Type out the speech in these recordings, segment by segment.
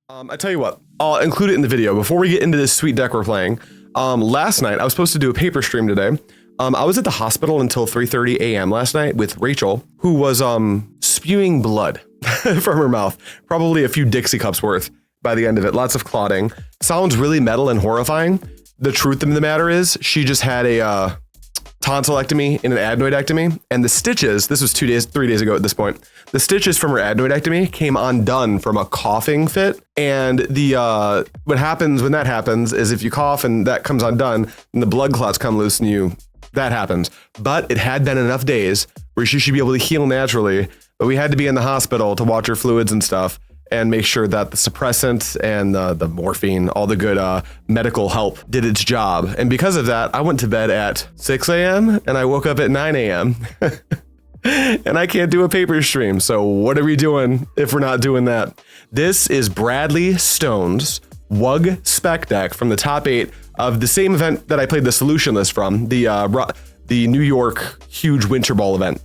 I tell you what, I'll include it in the video. Before we get into this sweet deck we're playing, last night, I was supposed to do a paper stream today. I was at the hospital until 3:30 a.m. last night with Rachel, who was spewing blood from her mouth. Probably a few Dixie cups worth by the end of it. Lots of clotting. Sounds really metal and horrifying. The truth of the matter is she just had a tonsillectomy and an adenoidectomy, and the stitches, this was 3 days ago at this point, the stitches from her adenoidectomy came undone from a coughing fit. And the what happens when that happens is if you cough and that comes undone and the blood clots come loose in that happens. But it had been enough days where she should be able to heal naturally, but we had to be in the hospital to watch her fluids and stuff and make sure that the suppressant and the morphine, all the good medical help did its job. And because of that, I went to bed at 6 a.m. and I woke up at 9 a.m. and I can't do a paper stream. So what are we doing if we're not doing that? This is Bradley Stone's WUG Spec deck from the top 8 of the same event that I played the solution list from, the New York huge winter ball event.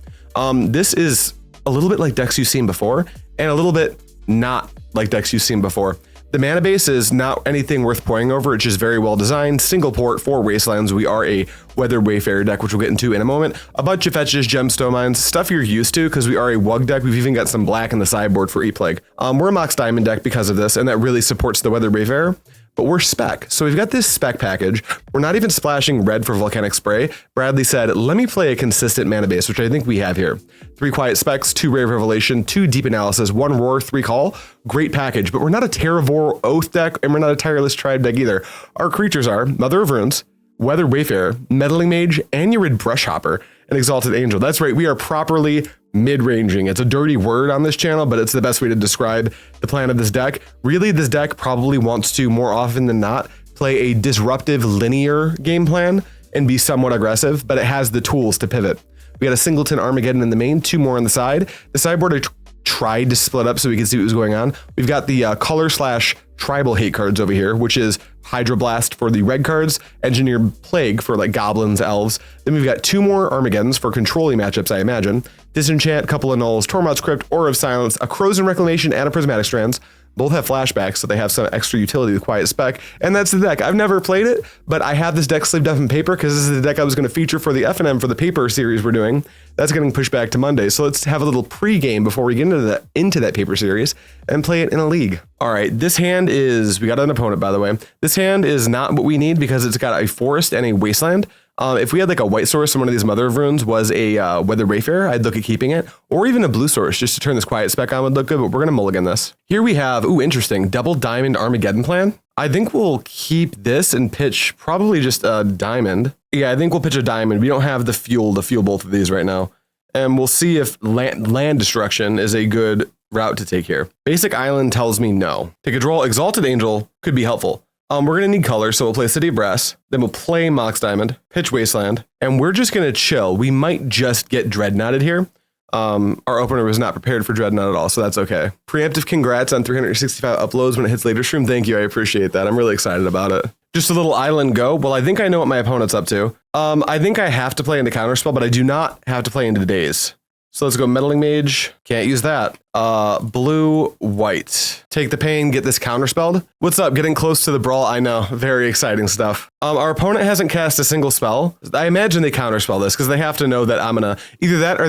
This is a little bit like decks you've seen before and a little bit not like decks you've seen before. The mana base is not anything worth poring over. It's just very well designed. Single port for Wastelands. We are a Weathered Wayfarer deck, which we'll get into in a moment. A bunch of fetches, Gemstone Mines, stuff you're used to because we are a WUG deck. We've even got some black in the sideboard for E-Plague. We're a Mox Diamond deck because of this, and that really supports the Weathered Wayfarer. But we're spec. So we've got this spec package. We're not even splashing red for Volcanic Spray. Bradley said, let me play a consistent mana base, which I think we have here. 3 Quiet Specs, 2 Rare Revelation, 2 Deep Analysis, 1 Roar, 3 Call. Great package, but we're not a Terravore Oath deck, and we're not a Tireless Tribe deck either. Our creatures are Mother of Runes, Weathered Wayfarer, Meddling Mage, Anurid Brushhopper, and Exalted Angel. That's right, we are properly mid-ranging. It's a dirty word on this channel, but it's the best way to describe the plan of this deck. Really, this deck probably wants to, more often than not, play a disruptive linear game plan and be somewhat aggressive, but it has the tools to pivot. We got a Singleton Armageddon in the main, 2 more on the side. The sideboard I tried to split up so we could see what was going on. We've got the color/tribal hate cards over here, which is Hydroblast for the red cards, Engineered Plague for like goblins, elves. Then we've got 2 more Armageddons for controlling matchups, I imagine. Disenchant, couple of Annuls, Tormod's Crypt, Aura of Silence, a Krosan Reclamation, and a Prismatic Strands. Both have flashbacks, so they have some extra utility with Quiet Spec. And that's the deck. I've never played it, but I have this deck sleeved up in paper because this is the deck I was going to feature for the F&M for the paper series we're doing. That's getting pushed back to Monday. So let's have a little pre-game before we get into that paper series and play it in a league. All right, this hand is, we got an opponent, by the way. This hand is not what we need because it's got a forest and a wasteland. If we had like a white source and one of these Mother of Runes was a Weathered Wayfarer, I'd look at keeping it, or even a blue source just to turn this Quiet Spec on would look good, but we're going to mulligan this. Here we have, ooh, interesting, double diamond Armageddon plan. I think we'll keep this and pitch probably just a diamond. Yeah, I think we'll pitch a diamond. We don't have the fuel to fuel both of these right now. And we'll see if land destruction is a good route to take here. Basic Island tells me no. Take a draw. Exalted Angel could be helpful. We're going to need color, so we'll play City of Brass, then we'll play Mox Diamond, pitch Wasteland, and we're just going to chill. We might just get Dreadnoughted here. Our opener was not prepared for Dreadnought at all, so that's okay. Preemptive congrats on 365 uploads when it hits later stream. Thank you, I appreciate that. I'm really excited about it. Just a little island go. Well, I think I know what my opponent's up to. I think I have to play into Counterspell, but I do not have to play into the Daze. So let's go Meddling Mage. Can't use that. Blue, white. Take the pain, get this counterspelled. What's up? Getting close to the brawl. I know. Very exciting stuff. Our opponent hasn't cast a single spell. I imagine they counterspell this because they have to know that I'm gonna either that or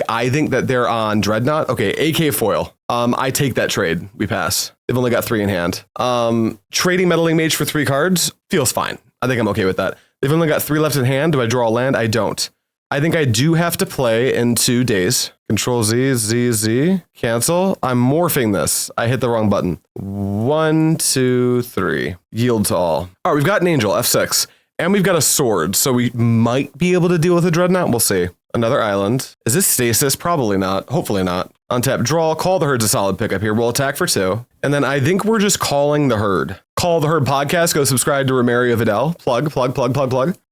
I think that they're on Dreadnought. Okay, AK foil. I take that trade. We pass. They've only got 3 in hand. Trading Meddling Mage for 3 cards feels fine. I think I'm okay with that. They've only got 3 left in hand. Do I draw a land? I don't. I think I do have to play in 2 days. Control Z, Z, Z, cancel. I'm morphing this. I hit the wrong button. 1, 2, 3. Yield to all. All right, we've got an angel, F6. And we've got a sword, so we might be able to deal with a Dreadnought. We'll see. Another island. Is this stasis? Probably not. Hopefully not. Untap, draw, call the herd's a solid pickup here. We'll attack for 2. And then I think we're just calling the herd. Call the Herd podcast. Go subscribe to Romario Vidal. Plug.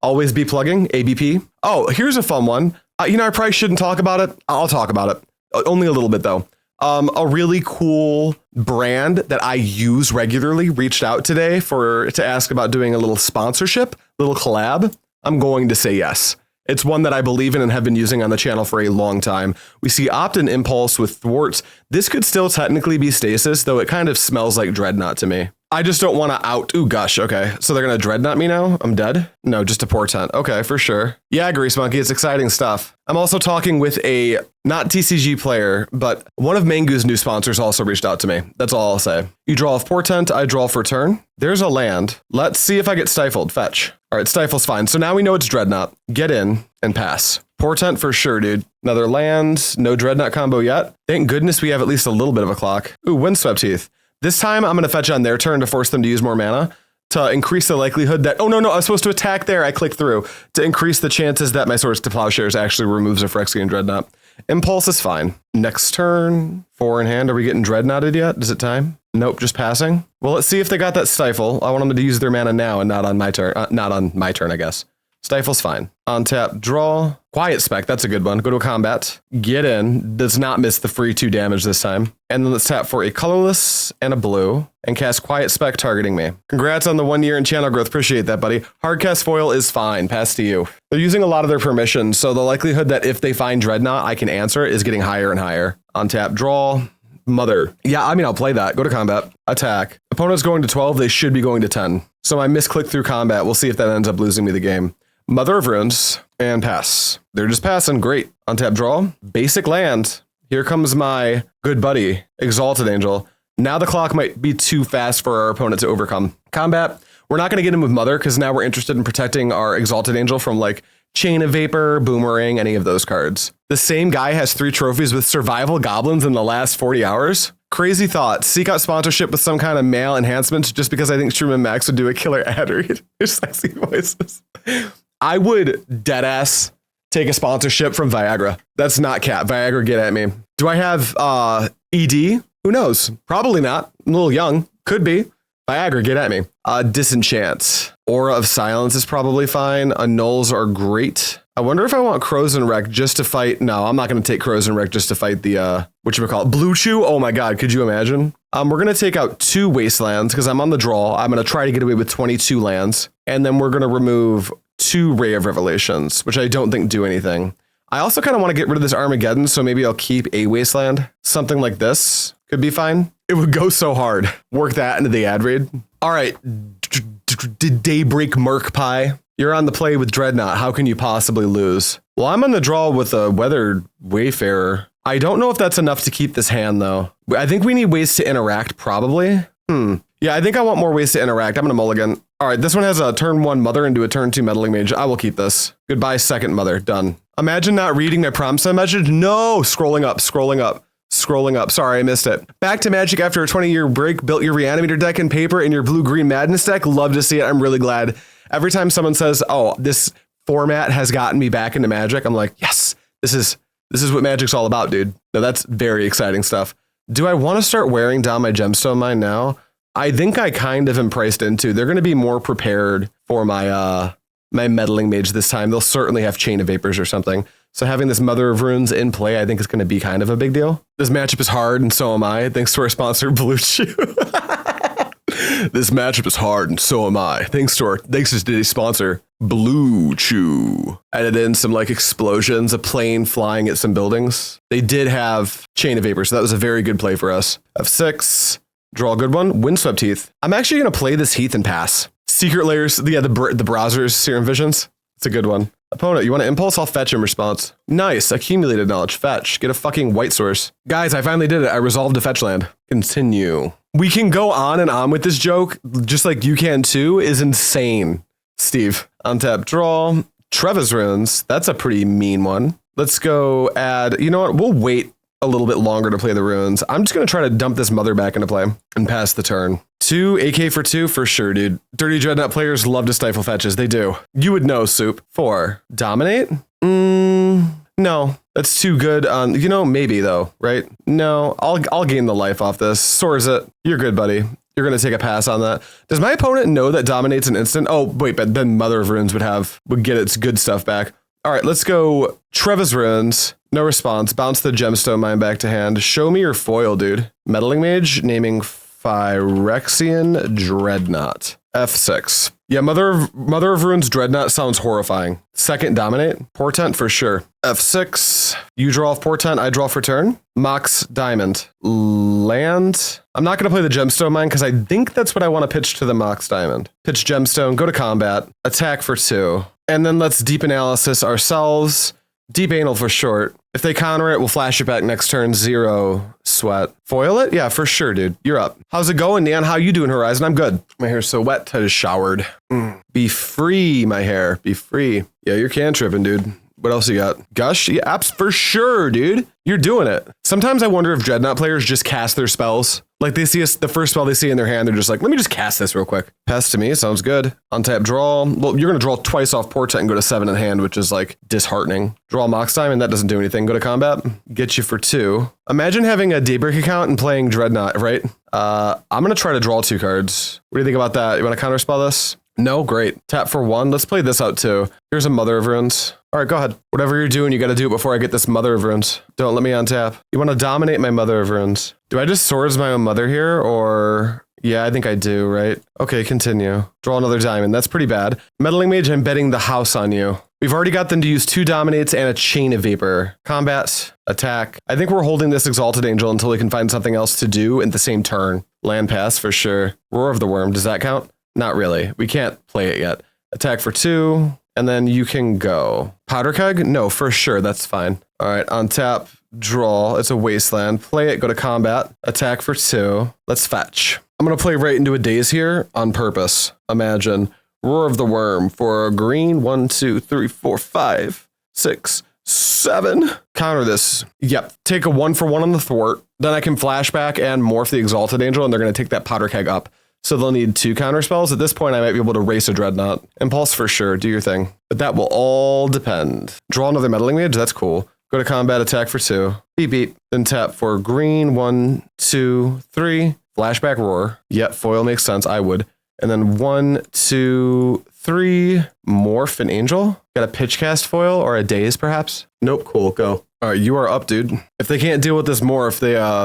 Always be plugging. ABP. Oh, here's a fun one. I probably shouldn't talk about it. I'll talk about it. Only a little bit, though. A really cool brand that I use regularly reached out today to ask about doing a little sponsorship, little collab. I'm going to say yes. It's one that I believe in and have been using on the channel for a long time. We see Opt-in Impulse with Thwarts. This could still technically be Stasis, though it kind of smells like Dreadnought to me. I just don't want to out. Ooh, gosh. Okay. So they're going to Dreadnought me now? I'm dead? No, just a Portent. Okay, for sure. Yeah, Grease Monkey. It's exciting stuff. I'm also talking with a not TCG player, but one of Mangu's new sponsors also reached out to me. That's all I'll say. You draw a Portent. I draw for turn. There's a land. Let's see if I get stifled. Fetch. All right, Stifle's fine. So now we know it's Dreadnought. Get in and pass. Portent for sure, dude. Another land. No Dreadnought combo yet. Thank goodness we have at least a little bit of a clock. Ooh, Windswept Heath. This time, I'm going to fetch on their turn to force them to use more mana to increase the likelihood that... Oh, no, I was supposed to attack there. I clicked through to increase the chances that my Swords to Plowshares actually removes a Phyrexian Dreadnought. Impulse is fine. Next turn, 4 in hand. Are we getting Dreadnoughted yet? Is it time? Nope, just passing. Well, let's see if they got that Stifle. I want them to use their mana now and not on my turn. Not on my turn, I guess. Stifle's fine. On tap, draw. Quiet Spec, that's a good one. Go to a combat. Get in. Does not miss the free 2 damage this time. And then let's tap for a colorless and a blue and cast Quiet Spec targeting me. Congrats on the 1 year in channel growth. Appreciate that, buddy. Hardcast foil is fine. Pass to you. They're using a lot of their permissions, so the likelihood that if they find Dreadnought, I can answer it is getting higher and higher. On tap, draw. Mother. Yeah, I mean, I'll play that. Go to combat. Attack. Opponent's going to 12. They should be going to 10. So I misclick through combat. We'll see if that ends up losing me the game. Mother of Runes and pass. They're just passing. Great. Untap draw. Basic land. Here comes my good buddy, Exalted Angel. Now the clock might be too fast for our opponent to overcome. Combat. We're not going to get him with Mother because now we're interested in protecting our Exalted Angel from like Chain of Vapor, Boomerang, any of those cards. The same guy has 3 trophies with Survival Goblins in the last 40 hours. Crazy thought. Seek out sponsorship with some kind of male enhancement just because I think Shroom and Max would do a killer ad read. Their sexy voices. I would deadass take a sponsorship from Viagra. That's not cap. Viagra, get at me. Do I have ED? Who knows? Probably not. I'm a little young. Could be. Viagra, get at me. Disenchant. Aura of Silence is probably fine. Annuls are great. I wonder if I want Krosan Rec just to fight. No, I'm not going to take Krosan Rec just to fight the, whatchamacallit, Blue Chew. Oh my God, could you imagine? We're going to take out 2 Wastelands because I'm on the draw. I'm going to try to get away with 22 lands. And then we're going to remove 2 Ray of Revelations, which I don't think do anything. I also kind of want to get rid of this Armageddon, so maybe I'll keep a Wasteland. Something like this could be fine. It would go so hard. Work that into the ad read. All right, Daybreak Merc Pie. You're on the play with Dreadnought. How can you possibly lose? Well, I'm on the draw with a Weathered Wayfarer. I don't know if that's enough to keep this hand, though. I think we need ways to interact, probably. Yeah, I think I want more ways to interact. I'm going to mulligan. All right, this one has a turn 1 Mother into a turn 2 Meddling Mage. I will keep this. Goodbye, second Mother. Done. Imagine not reading my prompts on message. No! Scrolling up. Sorry, I missed it. Back to Magic after a 20-year break. Built your Reanimator deck in paper and your Blue-Green Madness deck. Love to see it. I'm really glad. Every time someone says, oh, this format has gotten me back into Magic, I'm like, yes, this is what Magic's all about, dude. No, that's very exciting stuff. Do I want to start wearing down my Gemstone Mine now? I think I kind of am priced into. They're going to be more prepared for my my Meddling Mage this time. They'll certainly have Chain of Vapors or something. So having this Mother of Runes in play, I think is going to be kind of a big deal. This matchup is hard, and so am I, thanks to our sponsor, Blue Chew. This matchup is hard, and so am I. Thanks to today's sponsor, Blue Chew. Added in some like explosions, a plane flying at some buildings. They did have Chain of Vapor, so that was a very good play for us. F6, draw a good one. Windswept Heath. I'm actually going to play this Heath and pass. Secret Layers, yeah, the browsers, Serum Visions. It's a good one. Opponent, you want to impulse? I'll fetch in response. Nice. Accumulated knowledge. Fetch. Get a fucking white source. Guys, I finally did it. I resolved to fetch land. Continue. We can go on and on with this joke, just like you can too, is insane. Steve. Untap, draw. Treva's Runes. That's a pretty mean one. Let's go add, you know what? We'll wait a little bit longer to play the runes. I'm just going to try to dump this Mother back into play and pass the turn. 2 AK for 2 for sure, dude. Dirty Dreadnought players love to stifle fetches. They do. You would know, Soup. 4. Dominate? No. That's too good on, you know, maybe though, right? No, I'll gain the life off this. Soars it. You're good, buddy. You're going to take a pass on that. Does my opponent know that Dominate's an instant? Oh, wait, but then Mother of Runes would get its good stuff back. All right, let's go Treva's Runes. No response. Bounce the Gemstone Mine back to hand. Show me your foil, dude. Meddling Mage, naming Phyrexian Dreadnought. F6. Yeah, Mother of Runes Dreadnought sounds horrifying. Second Dominate. Portent for sure. F6. You draw off Portent, I draw for turn. Mox Diamond. Land. I'm not going to play the Gemstone Mine because I think that's what I want to pitch to the Mox Diamond. Pitch Gemstone, go to combat, attack for 2. And then let's Deep Analysis ourselves. Deep Anal for short. If they counter it, we'll flash it back next turn. 0 sweat. Foil it? Yeah, for sure, dude. You're up. How's it going, Neon? How you doing, Horizon? I'm good. My hair's so wet. I just showered. Be free, my hair. Be free. Yeah, you're cantripping, dude. What else you got? Gush? Yeah, apps for sure, dude. You're doing it. Sometimes I wonder if Dreadnought players just cast their spells. Like they see us, the first spell they see in their hand, they're just like, let me just cast this real quick. Pass to me, sounds good. Untap draw. Well, you're gonna draw twice off Portent and go to 7 in hand, which is like disheartening. Draw Mox Diamond, that doesn't do anything. Go to combat, get you for 2. Imagine having a Daybreak account and playing Dreadnought, right? I'm gonna try to draw 2 cards. What do you think about that? You wanna counterspell this? No, great. Tap for 1. Let's play this out too. Here's a Mother of Runes. All right, go ahead. Whatever you're doing, you got to do it before I get this Mother of Runes. Don't let me untap. You want to dominate my Mother of Runes. Do I just Swords my own mother here, or... Yeah, I think I do, right? Okay, continue. Draw another diamond. That's pretty bad. Meddling Mage, I'm betting the house on you. We've already got them to use 2 Dominates and a Chain of Vapor. Combat, attack. I think we're holding this Exalted Angel until we can find something else to do in the same turn. Land pass, for sure. Roar of the Wurm, does that count? Not really. We can't play it yet. Attack for 2, and then you can go. Powder Keg? No, for sure. That's fine. All right, on tap, draw. It's a Wasteland. Play it, go to combat. Attack for 2. Let's fetch. I'm going to play right into a Daze here on purpose. Imagine. Roar of the Wurm for a green. 1, 2, 3, 4, 5, 6, 7. Counter this. Yep. Take a 1-for-1 on the thwart. Then I can flashback and morph the Exalted Angel, and they're going to take that Powder Keg up. So they'll need 2 counter spells. At this point, I might be able to race a Dreadnought. Impulse for sure, do your thing. But that will all depend. Draw another Meddling Mage, that's cool. Go to combat, attack for 2. Beep beep. Then tap for green, 1, 2, 3. Flashback Roar. Yep, foil makes sense, I would. And then 1, 2, 3. Morph an Angel. Got a pitch cast foil or a Daze perhaps? Nope, cool, go. All right, you are up, dude. If they can't deal with this morph,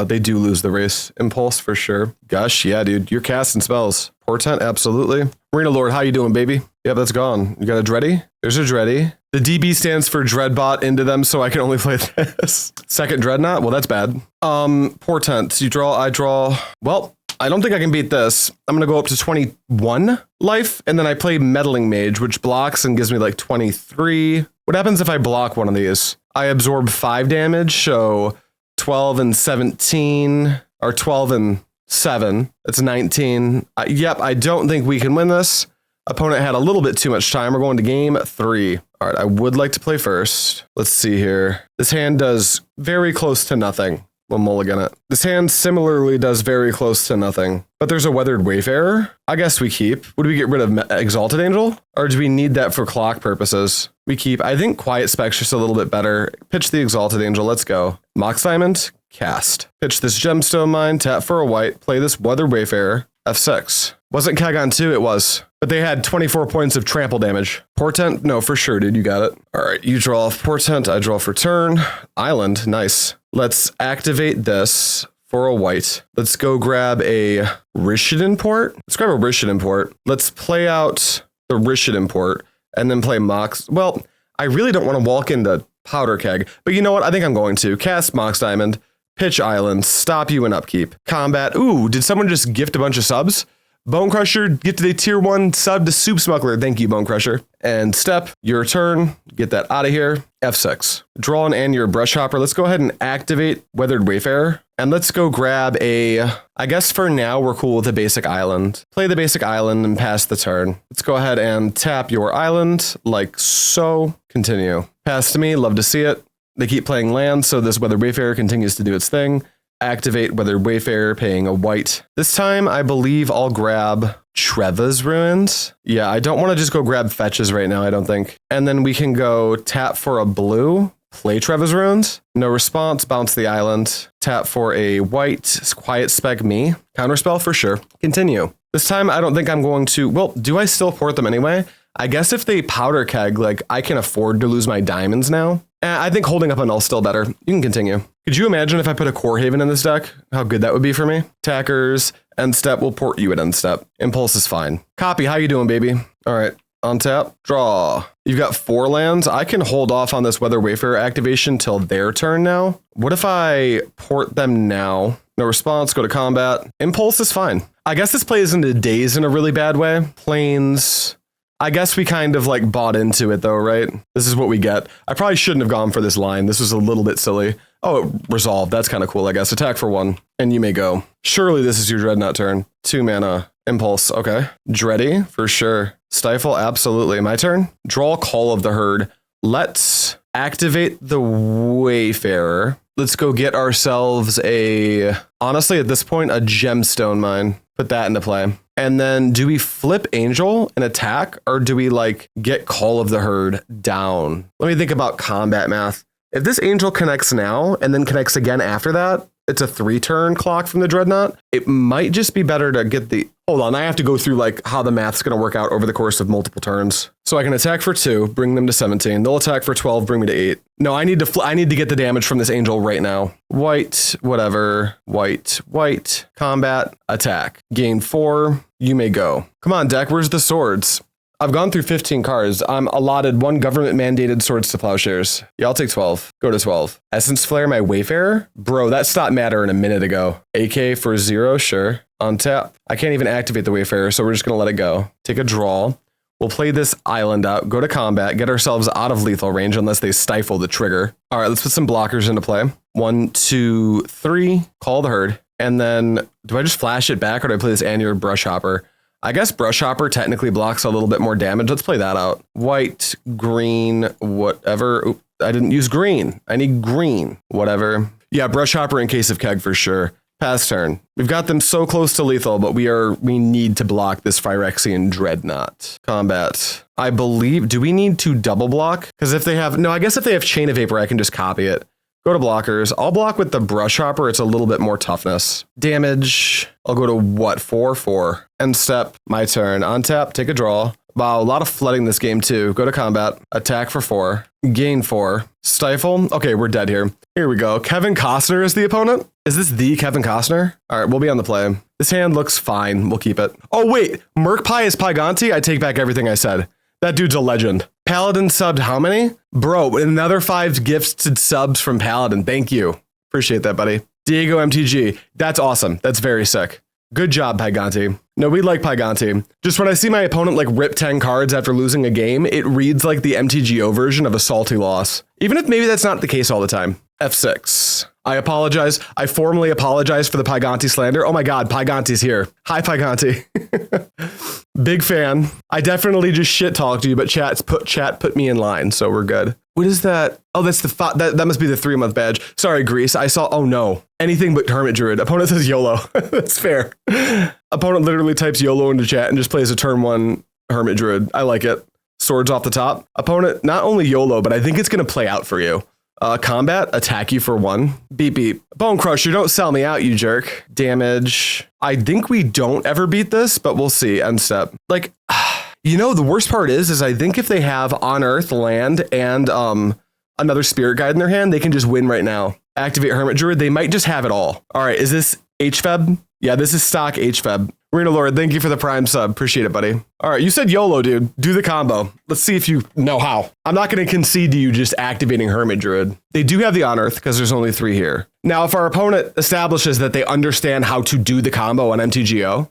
they do lose the race. Impulse for sure. Gush, yeah, dude. You're casting spells. Portent, absolutely. Marina Lord, how you doing, baby? Yeah, that's gone. You got a Dreddy? There's a Dreddy. The DB stands for Dreadbot into them, so I can only play this. Second Dreadnought? Well, that's bad. Portent. You draw, I draw. Well, I don't think I can beat this. I'm going to go up to 21 life, and then I play Meddling Mage, which blocks and gives me like 23. What happens if I block one of these? I absorb 5 damage, so 12 and 17, or 12 and 7. It's 19. Yep, I don't think we can win this. Opponent had a little bit too much time. We're going to game 3. All right, I would like to play first. Let's see here. This hand does very close to nothing. We'll mulligan it. This hand similarly does very close to nothing. But there's a Weathered Wayfarer. I guess we keep. Would we get rid of Exalted Angel? Or do we need that for clock purposes? We keep. I think Quiet Spec's just a little bit better. Pitch the Exalted Angel. Let's go. Mox Diamond. Cast. Pitch this Gemstone Mine. Tap for a white. Play this Weathered Wayfarer. F6. Wasn't Keg on 2? It was. But they had 24 points of trample damage. Portent? No, for sure, dude. You got it. All right, you draw off Portent. I draw for turn. Island. Nice. Let's activate this for a white. Let's go grab a Rishadan Port. Let's grab a Rishadan Port. Let's play out the Rishadan Port and then play Mox. Well, I really don't want to walk into Powder Keg, but you know what? I think I'm going to. Cast Mox Diamond, pitch Island, stop you in upkeep. Combat. Ooh, did someone just gift a bunch of subs? Bone Crusher, gifted a tier 1 sub to Soup Smuggler. Thank you, Bone Crusher. And step, your turn. Get that out of here. F6. Draw an Anurid Brushhopper. Let's go ahead and activate Weathered Wayfarer. And let's go grab a... I guess for now, we're cool with a basic island. Play the basic island and pass the turn. Let's go ahead and tap your island, like so. Continue. Pass to me. Love to see it. They keep playing land, so this Weathered Wayfarer continues to do its thing. Activate Weathered Wayfarer, paying a white. This time, I believe I'll grab Treva's Ruins. Yeah, I don't want to just go grab fetches right now, I don't think. And then we can go tap for a blue, play Treva's Ruins. No response, bounce the island. Tap for a white, Quiet Spec me. Counterspell for sure. Continue. This time, I don't think I'm going to... Well, do I still port them anyway? I guess if they Powder Keg, like, I can afford to lose my diamonds now. I think holding up Annul still better. You can continue. Could you imagine if I put a Core Haven in this deck? How good that would be for me? Attackers, end step, will port you at end step. Impulse is fine. Copy, how you doing, baby? All right, untap, draw. You've got 4 lands. I can hold off on this Weathered Wayfarer activation till their turn now. What if I port them now? No response, go to combat. Impulse is fine. I guess this plays into Daze in a really bad way. Planes. I guess we kind of like bought into it though, right? This is what we get. I probably shouldn't have gone for this line. This was a little bit silly. Oh, it resolved. That's kind of cool, I guess. Attack for 1, and you may go. Surely this is your Dreadnought turn. 2 mana. Impulse, okay. Dready, for sure. Stifle, absolutely. My turn. Draw Call of the Herd. Let's activate the Wayfarer. Let's go get ourselves honestly, at this point, a Gemstone Mine. Put that into play. And then do we flip Angel and attack, or do we like get Call of the Herd down? Let me think about combat math. If this Angel connects now and then connects again after that, it's a 3-turn clock from the Dreadnought. It might just be better to get the... Hold on, I have to go through like how the math's going to work out over the course of multiple turns. So I can attack for 2, bring them to 17. They'll attack for 12, bring me to 8. No, I need to get the damage from this Angel right now. White, whatever. White, combat, attack. Gain 4, you may go. Come on, deck, where's the swords? I've gone through 15 cards. I'm allotted 1 government-mandated swords to Plowshares. Yeah, I'll take 12. Go to 12. Essence Flare my Wayfarer? Bro, that stopped matter a minute ago. AK for 0, sure. Untap. I can't even activate the Wayfarer, so we're just going to let it go. Take a draw. We'll play this island out, go to combat, get ourselves out of lethal range unless they stifle the trigger. All right, let's put some blockers into play. 1, 2, 3. Call the Herd. And then, do I just flash it back, or do I play this Anurid Brushhopper? I guess Brushhopper technically blocks a little bit more damage. Let's play that out. White, green, whatever. Oop, I didn't use green. I need green, whatever. Yeah, Brushhopper in case of keg for sure. Pass turn. We've got them so close to lethal, but we need to block this Phyrexian Dreadnought. Combat. I believe, do we need to double block? Because if they have, no, I guess if they have Chain of Vapor, I can just copy it. Go to blockers. I'll block with the Brushhopper. It's a little bit more toughness. Damage. I'll go to what? 4/4. End step. My turn. Untap. Take a draw. Wow, a lot of flooding this game too. Go to combat. Attack for 4. Gain 4. Stifle. Okay, we're dead here. Here we go. Kevin Costner is the opponent. Is this the Kevin Costner? All right, we'll be on the play. This hand looks fine. We'll keep it. Oh wait, Merkpie is Pyganti? I take back everything I said. That dude's a legend. Paladin subbed how many? Bro, another 5 gifted subs from Paladin. Thank you. Appreciate that, buddy. Diego MTG. That's awesome. That's very sick. Good job, Pyganti. No, we like Pyganti. Just when I see my opponent like rip 10 cards after losing a game, it reads like the MTGO version of a salty loss. Even if maybe that's not the case all the time. F6. I apologize. I formally apologize for the Pyganti slander. Oh my God, Pyganti's here. Hi, Pyganti. Big fan. I definitely just shit talked you, but chat put me in line, so we're good. What is that? Oh, that's the that must be the 3-month badge. Sorry, Grease. I saw. Oh no, anything but Hermit Druid. Opponent says YOLO. That's fair. Opponent literally types YOLO into chat and just plays a turn 1 Hermit Druid. I like it. Swords off the top. Opponent not only YOLO, but I think it's gonna play out for you. Combat, attack you for 1. Beep beep. Bone Crusher, don't sell me out, you jerk. Damage. I think we don't ever beat this, but we'll see. End step. Like, you know, the worst part is I think if they have On Earth, Land, and another Spirit Guide in their hand, they can just win right now. Activate Hermit Druid. They might just have it all. All right, is this HFEB? Yeah, this is stock HFEB. Marina Lord, thank you for the Prime sub. Appreciate it, buddy. All right, you said YOLO, dude. Do the combo. Let's see if you know how. I'm not going to concede to you just activating Hermit Druid. They do have the On Earth because there's only 3 here. Now, if our opponent establishes that they understand how to do the combo on MTGO,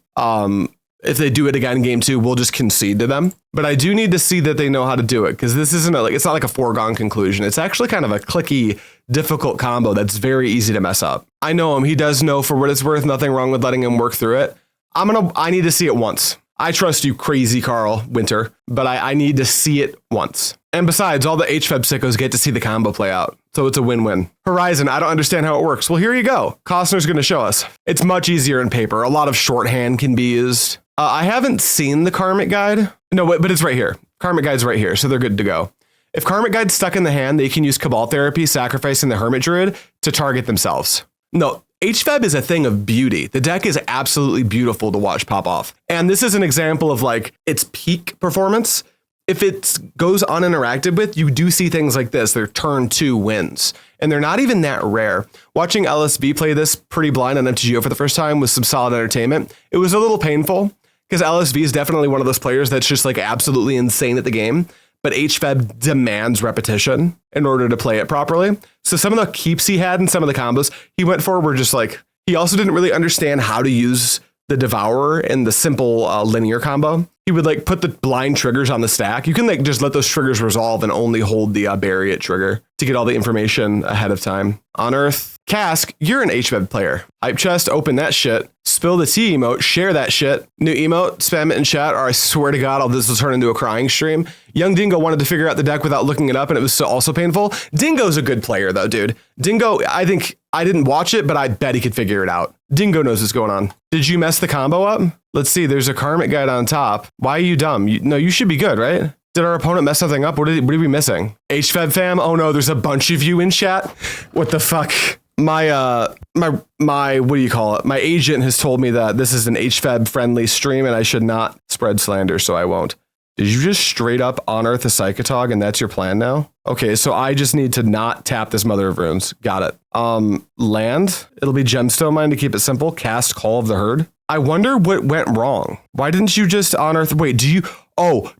if they do it again in game 2, we'll just concede to them. But I do need to see that they know how to do it because this isn't it's not like a foregone conclusion. It's actually kind of a clicky, difficult combo that's very easy to mess up. I know him. He does know for what it's worth. Nothing wrong with letting him work through it. I need to see it once. I trust you, crazy Carl Winter, but I need to see it once. And besides, all the HFEB sickos get to see the combo play out. So it's a win-win. Horizon, I don't understand how it works. Well, here you go. Costner's going to show us. It's much easier in paper. A lot of shorthand can be used. I haven't seen the Karmic Guide. No, but it's right here. Karmic Guide's right here, so they're good to go. If Karmic Guide's stuck in the hand, they can use Cabal Therapy, sacrificing the Hermit Druid to target themselves. No, HFEB is a thing of beauty. The deck is absolutely beautiful to watch pop off. And this is an example of like its peak performance. If it goes uninteracted with, you do see things like this. Their turn 2 wins. and they're not even that rare. Watching LSV play this pretty blind on MTGO for the first time was some solid entertainment. It was a little painful because LSV is definitely one of those players that's just like absolutely insane at the game, but HFEB demands repetition in order to play it properly. So some of the keeps he had and some of the combos he went for were just like, he also didn't really understand how to use the Devourer and the simple linear combo. He would like put the blind triggers on the stack. You can like just let those triggers resolve and only hold the bury it trigger to get all the information ahead of time. Unearth. Cask, you're an HFEB player. Hype chest, open that shit. Spill the tea emote, share that shit. New emote, spam it in chat, or I swear to God, all this will turn into a crying stream. Young Dingo wanted to figure out the deck without looking it up, and it was also painful. Dingo's a good player, though, dude. Dingo, I think, I didn't watch it, but I bet he could figure it out. Dingo knows what's going on. Did you mess the combo up? Let's see, there's a Karmic Guide on top. Why are you dumb? No, you should be good, right? Did our opponent mess something up? What are we missing? HFEB fam? Oh no, there's a bunch of you in chat. What the fuck? My what do you call it? My agent has told me that this is an HFEB friendly stream and I should not spread slander, so I won't. Did you just straight up unearth a Psychotog and that's your plan now? Okay, so I just need to not tap this Mother of Runes. Got it. Land. It'll be Gemstone Mine to keep it simple. Cast Call of the Herd. I wonder what went wrong. Why didn't you just unearth? Wait,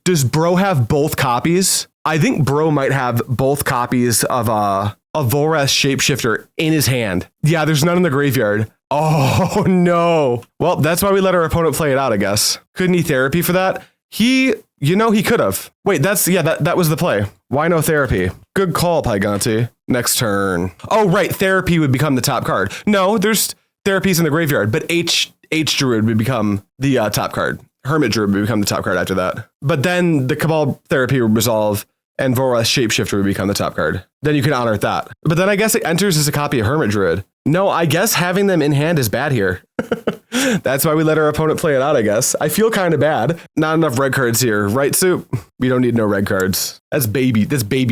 does Bro have both copies? I think Bro might have both copies of a Volrath Shapeshifter in his hand. Yeah, there's none in the graveyard. Oh no. Well, that's why we let our opponent play it out, I guess. Couldn't he therapy for that? He could have. Wait, that was the play. Why no therapy? Good call, Pyganti. Next turn. Oh, right, therapy would become the top card. No, there's therapies in the graveyard, but H Druid would become the top card. Hermit Druid would become the top card after that. But then the Cabal therapy would resolve and Volrath Shapeshifter would become the top card. Then you can honor that. But then I guess it enters as a copy of Hermit Druid. No, I guess having them in hand is bad here. That's why we let our opponent play it out, I guess. I feel kind of bad. Not enough red cards here, right, Soup? We don't need no red cards. That's baby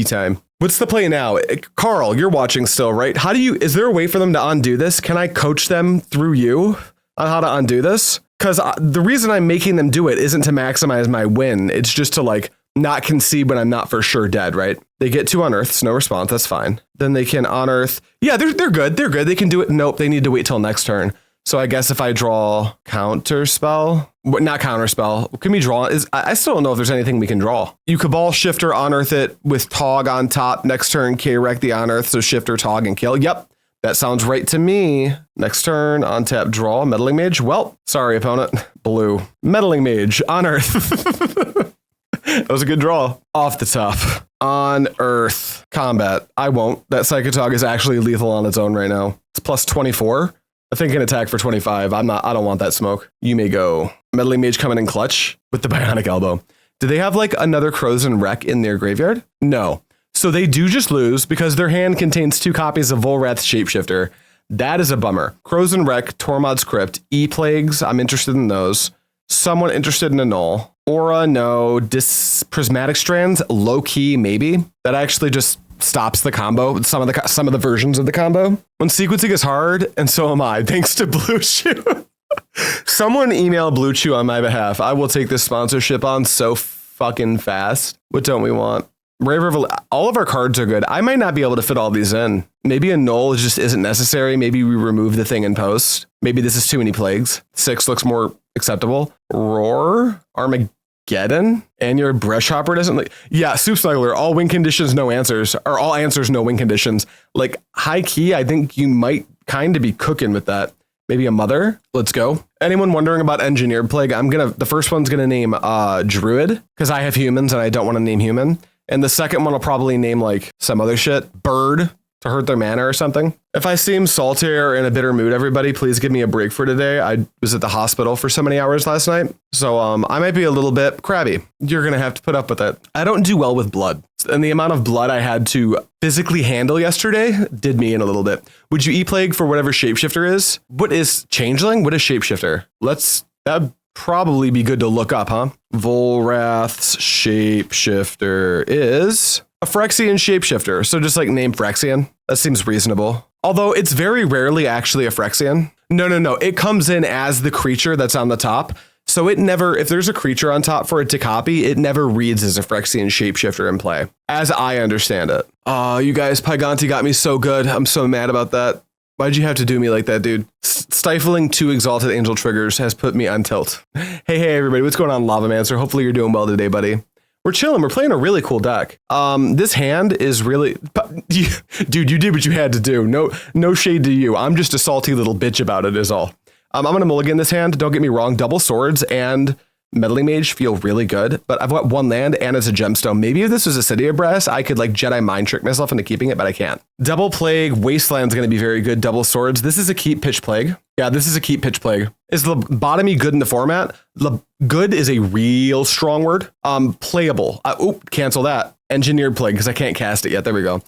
time. What's the play now? Carl, you're watching still, right? Is there a way for them to undo this? Can I coach them through you on how to undo this? Because the reason I'm making them do it isn't to maximize my win. It's just to like not concede when I'm not for sure dead, right? They get 2 unearths, no response, that's fine. Then they can unearth. Yeah, they're good. They're good. They can do it. Nope, they need to wait till next turn. So I guess if I draw counterspell, not counterspell, can we draw? I still don't know if there's anything we can draw. You Cabal Shifter, unearth it with Tog on top. Next turn, K-Wreck the unearth, so Shifter, Tog, and kill. Yep, that sounds right to me. Next turn, on tap, draw, Meddling Mage. Well, sorry, opponent. Blue. Meddling Mage, unearth. That was a good draw. Off the top. On Earth. Combat. I won't. That Psychotog is actually lethal on its own right now. It's plus 24. I think an attack for 25. I don't want that smoke. You may go. Meddling Mage coming in clutch with the Bionic Elbow. Do they have like another Krosan Rec in their graveyard? No. So they do just lose because their hand contains 2 copies of Volrath Shapeshifter. That is a bummer. Krosan Rec, Tormod's Crypt, E-Plagues. I'm interested in those. Someone interested in Annul. Aura, no. Prismatic Strands, low key, maybe. That actually just stops the combo. Some of the versions of the combo. When sequencing is hard, and so am I, thanks to Blue Chew. Someone email Blue Chew on my behalf. I will take this sponsorship on so fucking fast. What don't we want? All of our cards are good. I might not be able to fit all these in. Maybe Annul just isn't necessary. Maybe we remove the thing in post. Maybe this is too many plagues. 6 looks more acceptable. Roar, Armageddon, and your Brushhopper doesn't like. Yeah, Soup Snuggler, all win conditions, no answers, or all answers, no win conditions. Like high key, I think you might kind of be cooking with that. Maybe a Mother. Let's go. Anyone wondering about Engineered Plague? The first one's gonna name Druid because I have humans and I don't want to name human. And the second one will probably name like some other shit. Bird to hurt their mana or something. If I seem salty or in a bitter mood, everybody, please give me a break for today. I was at the hospital for so many hours last night. So I might be a little bit crabby. You're going to have to put up with it. I don't do well with blood. And the amount of blood I had to physically handle yesterday did me in a little bit. Would you E-Plague for whatever Shapeshifter is? What is Changeling? What is Shapeshifter? That'd probably be good to look up, huh? Volrath's Shapeshifter is a Phyrexian Shapeshifter. So just like name Phyrexian. That seems reasonable. Although it's very rarely actually a Phyrexian. No. It comes in as the creature that's on the top. So it never, if there's a creature on top for it to copy, it never reads as a Phyrexian shapeshifter in play, as I understand it. Oh, you guys, Pyganti got me so good. I'm so mad about that. Why'd you have to do me like that, dude? Stifling 2 Exalted Angel triggers has put me on tilt. Hey, everybody, what's going on, Lavamancer? Hopefully you're doing well today, buddy. We're chilling. We're playing a really cool deck. This hand is really... Dude, you did what you had to do. No shade to you. I'm just a salty little bitch about it is all. I'm going to mulligan this hand. Don't get me wrong. Double Swords and Meddling Mage feel really good, but I've got 1 land and it's a gemstone. Maybe if this was a SIDEBOARD, I could like Jedi mind trick myself into keeping it, but I can't. Double Plague, Wasteland's going to be very good. Double Swords. This is a keep Pitch Plague. Yeah, this is a keep Pitch Plague. Is lobotomy good in the format? Good is a real strong word. Playable. Cancel that. Engineered Plague because I can't cast it yet. There we go.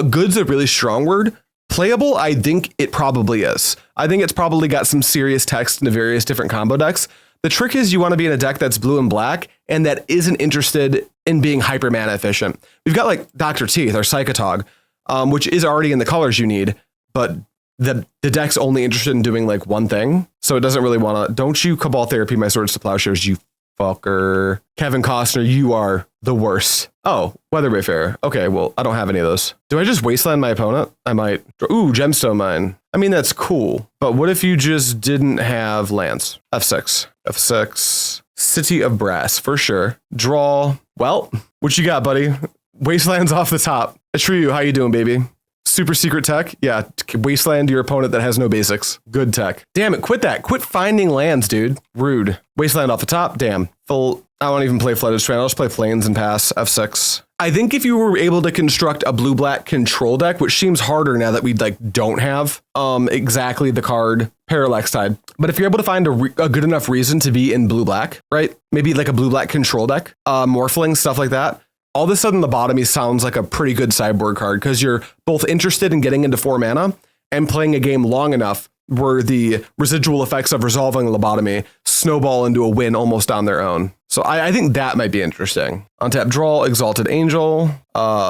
Good's a really strong word. Playable, I think it probably is. I think it's probably got some serious text in the various different combo decks. The trick is you want to be in a deck that's blue and black and that isn't interested in being hyper mana efficient. We've got like Dr. Teeth or Psychotog, which is already in the colors you need, but the deck's only interested in doing like one thing. So it doesn't really want to. Don't you Cabal Therapy my swords to Plowshares, you fucker. Kevin Costner, you are the worst. Oh, Weathered Wayfarer. Okay, well, I don't have any of those. Do I just Wasteland my opponent? I might. Ooh, Gemstone Mine. I mean, that's cool. But what if you just didn't have lands? F6. F6. City of Brass, for sure. Draw. Well, what you got, buddy? Wasteland's off the top. Atreyu, how you doing, baby? Super secret tech? Yeah, Wasteland your opponent that has no basics. Good tech. Damn it, quit that. Quit finding lands, dude. Rude. Wasteland off the top? Damn. Full... I won't even play Flooded Strand. I'll just play Plains and pass. F6. I think if you were able to construct a blue-black control deck, which seems harder now that we like don't have exactly the card Parallax Tide. But if you're able to find a good enough reason to be in blue-black, right? Maybe like a blue-black control deck, Morphling, stuff like that. All of a sudden, Lobotomy sounds like a pretty good sideboard card because you're both interested in getting into 4 mana and playing a game long enough where the residual effects of resolving Lobotomy snowball into a win almost on their own. So I think that might be interesting. Untap draw, Exalted Angel,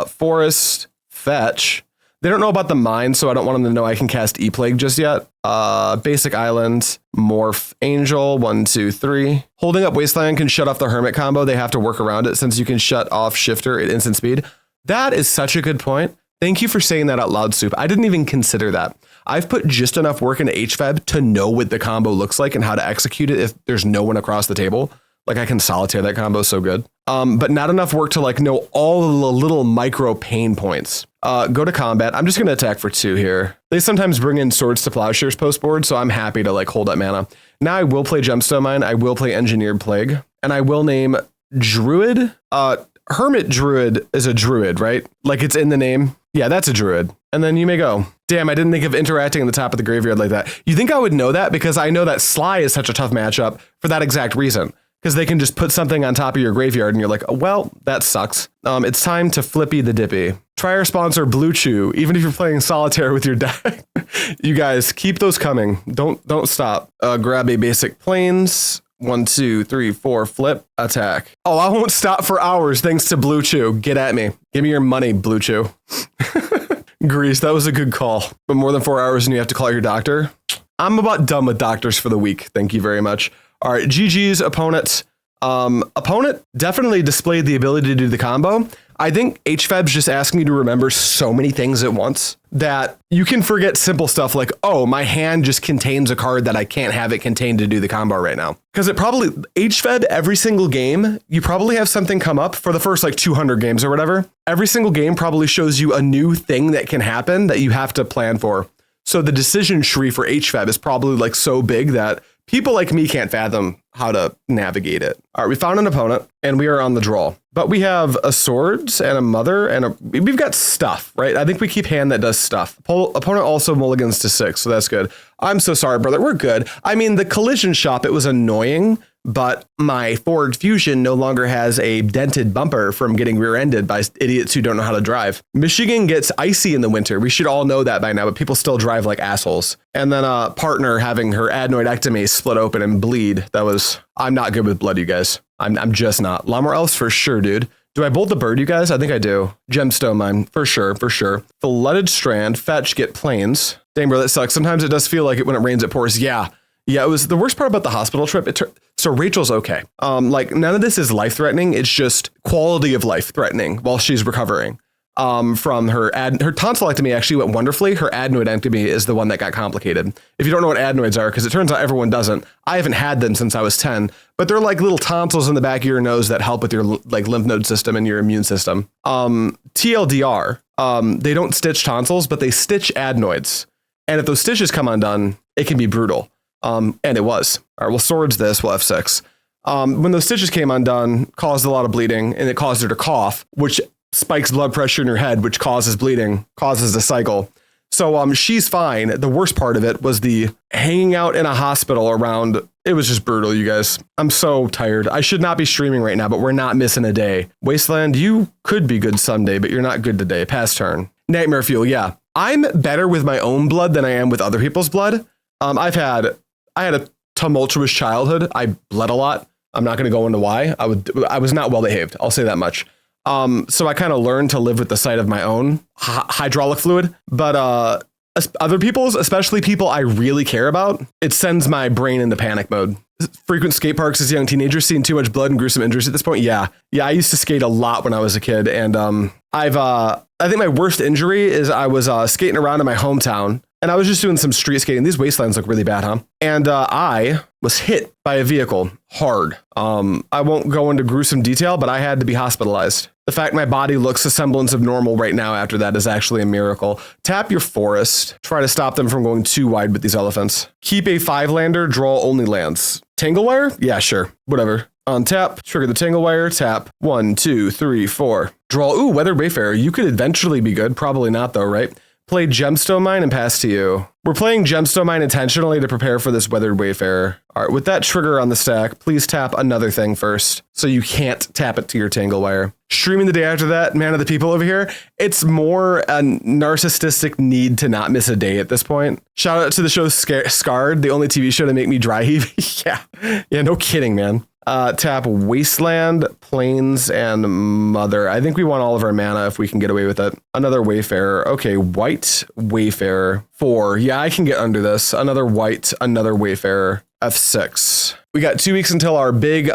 Forest, Fetch. They don't know about the mine, so I don't want them to know I can cast E-Plague just yet. Basic Island, Morph Angel, 1, 2, 3. Holding up Wasteland can shut off the Hermit combo. They have to work around it since you can shut off Shifter at instant speed. That is such a good point. Thank you for saying that out loud, Soup. I didn't even consider that. I've put just enough work into HFAB to know what the combo looks like and how to execute it if there's no one across the table. Like I can solitaire that combo so good. But not enough work to like know all the little micro pain points. Go to combat. I'm just going to attack for 2 here. They sometimes bring in Swords to Plowshares post board, so I'm happy to like hold up mana. Now I will play Gemstone Mine. I will play Engineered Plague. And I will name Druid. Hermit Druid is a Druid, right? Like it's in the name. Yeah, that's a Druid. And then you may go, damn, I didn't think of interacting in the top of the graveyard like that. You think I would know that? Because I know that Sly is such a tough matchup for that exact reason. Because they can just put something on top of your graveyard and you're like, oh, well, that sucks. It's time to Flippy the Dippy. Try our sponsor, Blue Chew, even if you're playing solitaire with your deck. You guys, keep those coming. Don't stop. Grab a basic Plains. 1, 2, 3, 4, flip, attack. Oh, I won't stop for hours thanks to Blue Chew. Get at me. Give me your money, Blue Chew. Grease, that was a good call. But more than 4 hours and you have to call your doctor? I'm about done with doctors for the week. Thank you very much. All right, GG's opponent. Opponent definitely displayed the ability to do the combo. I think HFAB's just asking you to remember so many things at once that you can forget simple stuff like, oh, my hand just contains a card that I can't have it contained to do the combo right now. Because it probably, HFAB, every single game, you probably have something come up for the first like 200 games or whatever. Every single game probably shows you a new thing that can happen that you have to plan for. So the decision tree for HFAB is probably like so big that people like me can't fathom how to navigate it. All right, we found an opponent and we are on the draw. But we have a Swords and a Mother and we've got stuff, right? I think we keep hand that does stuff. Opponent also mulligans to 6, so that's good. I'm so sorry, brother. We're good. I mean, the collision shop, it was annoying, but my Forward Fusion no longer has a dented bumper from getting rear-ended by idiots who don't know how to drive. Michigan gets icy in the winter. We should all know that by now, but people still drive like assholes. And then a partner having her adenoidectomy split open and bleed. That was, I'm not good with blood, you guys. I'm just not. Lamar Elves for sure, dude. Do I bolt the bird, you guys? I think I do. Gemstone Mine, for sure, for sure. Flooded Strand, fetch, get Plains. Dang, bro, that sucks. Sometimes it does feel like it when it rains, it pours. Yeah, Yeah, it was the worst part about the hospital trip. So Rachel's okay. Like none of this is life threatening. It's just quality of life threatening while she's recovering. From her tonsillectomy actually went wonderfully. Her adenoidectomy is the one that got complicated. If you don't know what adenoids are, because it turns out everyone doesn't. I haven't had them since I was 10, but they're like little tonsils in the back of your nose that help with your like lymph node system and your immune system. TLDR, they don't stitch tonsils, but they stitch adenoids. And if those stitches come undone, it can be brutal. And it was. All right, we'll swords this, we'll F6. When those stitches came undone, caused a lot of bleeding, and it caused her to cough, which spikes blood pressure in her head, which causes bleeding, causes a cycle. So she's fine. The worst part of it was the hanging out in a hospital around. It was just brutal, you guys. I'm so tired. I should not be streaming right now, but we're not missing a day. Wasteland, you could be good someday, but you're not good today. Pass turn. Nightmare fuel, yeah. I'm better with my own blood than I am with other people's blood. I had a tumultuous childhood. I bled a lot. I'm not going to go into why. I was not well behaved. I'll say that much. So I kind of learned to live with the sight of my own hydraulic fluid, but other people's, especially people I really care about, it sends my brain into panic mode. Frequent skate parks as a young teenager, seeing too much blood and gruesome injuries at this point. Yeah, I used to skate a lot when I was a kid, and I think my worst injury is I was skating around in my hometown. And I was just doing some street skating. These wastelands look really bad, huh? And I was hit by a vehicle hard. I won't go into gruesome detail, but I had to be hospitalized. The fact my body looks a semblance of normal right now after that is actually a miracle. Tap your forest. Try to stop them from going too wide with these elephants. Keep a 5-lander, draw only lands. Tanglewire? Yeah, sure. Whatever. Untap, trigger the Tanglewire, tap 1, 2, 3, 4. Draw, ooh, Weathered Wayfarer. You could eventually be good. Probably not though, right? Play Gemstone Mine and pass to you. We're playing Gemstone Mine intentionally to prepare for this Weathered Wayfarer. All right, with that trigger on the stack, please tap another thing first, so you can't tap it to your Tanglewire. Streaming the day after that, man of the people over here, it's more a narcissistic need to not miss a day at this point. Shout out to the show Scarred, the only TV show to make me dry heave. Yeah, no kidding, man. Tap Wasteland, Plains, and Mother. I think we want all of our mana if we can get away with it. Another Wayfarer. Okay, white Wayfarer. 4. Yeah, I can get under this. Another white, another Wayfarer. F6. We got 2 weeks until our big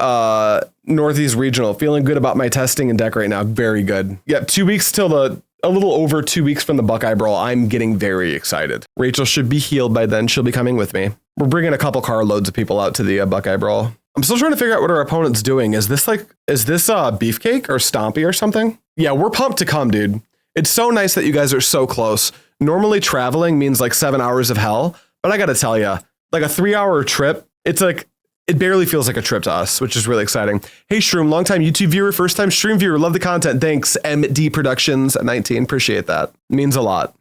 Northeast Regional. Feeling good about my testing and deck right now. Very good. Yep, 2 weeks till a little over 2 weeks from the Buckeye Brawl. I'm getting very excited. Rachel should be healed by then. She'll be coming with me. We're bringing a couple carloads of people out to the Buckeye Brawl. I'm still trying to figure out what our opponent's doing. Is this Beefcake or Stompy or something? Yeah, we're pumped to come, dude. It's so nice that you guys are so close. Normally traveling means like 7 hours of hell, but I gotta tell you, like a 3-hour trip, it's like, it barely feels like a trip to us, which is really exciting. Hey Shroom, longtime YouTube viewer, first time stream viewer, love the content. Thanks, MD Productions 19, appreciate that. It means a lot.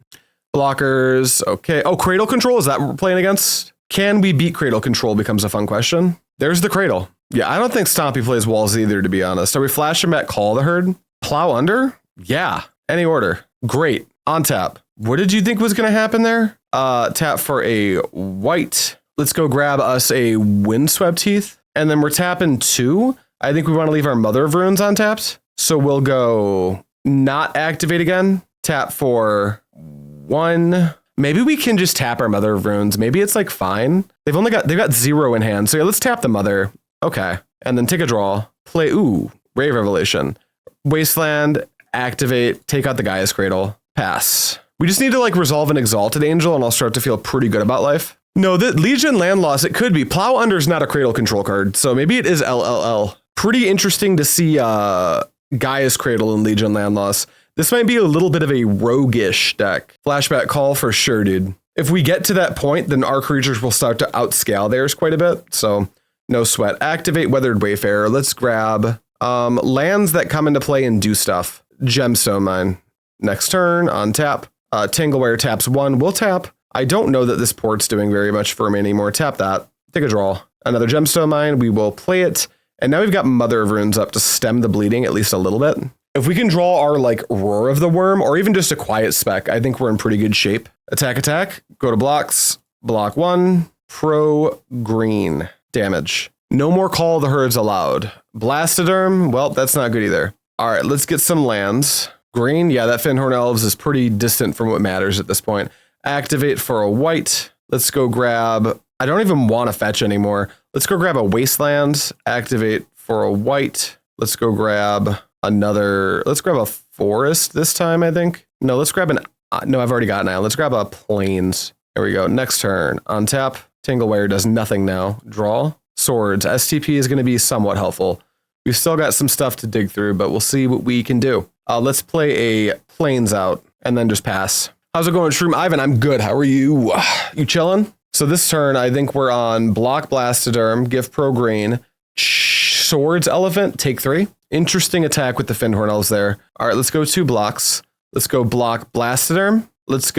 Blockers, okay. Oh, Cradle Control, is that what we're playing against? Can we beat Cradle Control becomes a fun question. There's the Cradle. Yeah, I don't think Stompy plays walls either, to be honest. Are we flashing back Call the Herd? Plow under? Yeah, any order. Great. On tap. What did you think was going to happen there? Tap for a white. Let's go grab us a Windswept Heath. And then we're tapping 2. I think we want to leave our Mother of Runes untapped. So we'll go not activate again. Tap for 1. Maybe we can just tap our Mother of Runes. Maybe it's like fine. They've got 0 in hand. So yeah, let's tap the Mother. Okay. And then take a draw. Play, ooh, Ray Revelation. Wasteland, activate, take out the Gaia's Cradle, pass. We just need to like resolve an Exalted Angel and I'll start to feel pretty good about life. No, the Legion land loss, it could be. Plow Under is not a Cradle control card. So maybe it is LLL. Pretty interesting to see Gaia's Cradle and Legion land loss. This might be a little bit of a roguish deck. Flashback Call for sure, dude. If we get to that point, then our creatures will start to outscale theirs quite a bit. So no sweat. Activate Weathered Wayfarer. Let's grab lands that come into play and do stuff. Gemstone Mine. Next turn, on tap. Tanglewire taps 1. We'll tap. I don't know that this port's doing very much for me anymore. Tap that. Take a draw. Another Gemstone Mine. We will play it. And now we've got Mother of Runes up to stem the bleeding at least a little bit. If we can draw our like Roar of the Wurm or even just a quiet spec, I think we're in pretty good shape. Attack. Go to blocks. Block 1. Pro green. Damage. No more Call the Herds allowed. Blastoderm. Well, that's not good either. All right, let's get some lands. Green. Yeah, that Finhorn Elves is pretty distant from what matters at this point. Activate for a white. Let's go grab I don't even want to fetch anymore. Let's go grab a Wasteland, activate for a white. Let's go grab another, let's grab a forest this time, I think. No, let's grab an, no, I've already got an island. Let's grab a plains. There we go. Next turn, untap. Tanglewire does nothing now. Draw. Swords. STP is going to be somewhat helpful. We've still got some stuff to dig through, but we'll see what we can do. Let's play a plains out and then just pass. How's it going, Shroom Ivan? I'm good. How are you? You chilling? So this turn, I think we're on block Blastoderm, give pro green, swords elephant, take 3. Interesting attack with the Fyndhorn Elves there. All right, let's go 2 blocks. Let's go block Blastoderm. Let's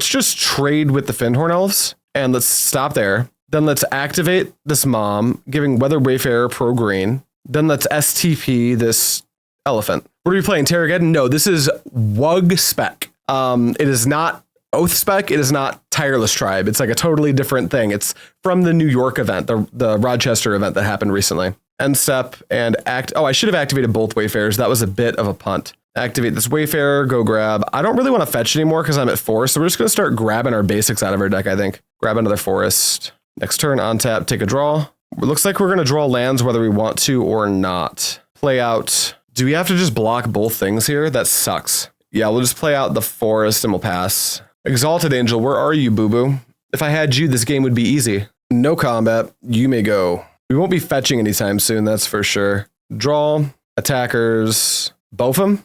just trade with the Fyndhorn Elves and let's stop there. Then let's activate this mom, giving Weathered Wayfarer pro green. Then let's STP this elephant. What are we playing? Armageddon? No, this is WUG Spec. It is not Oath Spec. It is not Tireless Tribe. It's like a totally different thing. It's from the New York event, the Rochester event that happened recently. End step and act. Oh, I should have activated both Wayfarers. That was a bit of a punt. Activate this Wayfarer, go grab. I don't really want to fetch anymore because I'm at 4, so we're just going to start grabbing our basics out of our deck, I think. Grab another forest. Next turn, on tap, take a draw. It looks like we're going to draw lands whether we want to or not. Play out. Do we have to just block both things here? That sucks. Yeah, we'll just play out the forest and we'll pass. Exalted Angel, where are you, boo-boo? If I had you, this game would be easy. No combat. You may go. We won't be fetching anytime soon, that's for sure. Draw. Attackers. Bopham.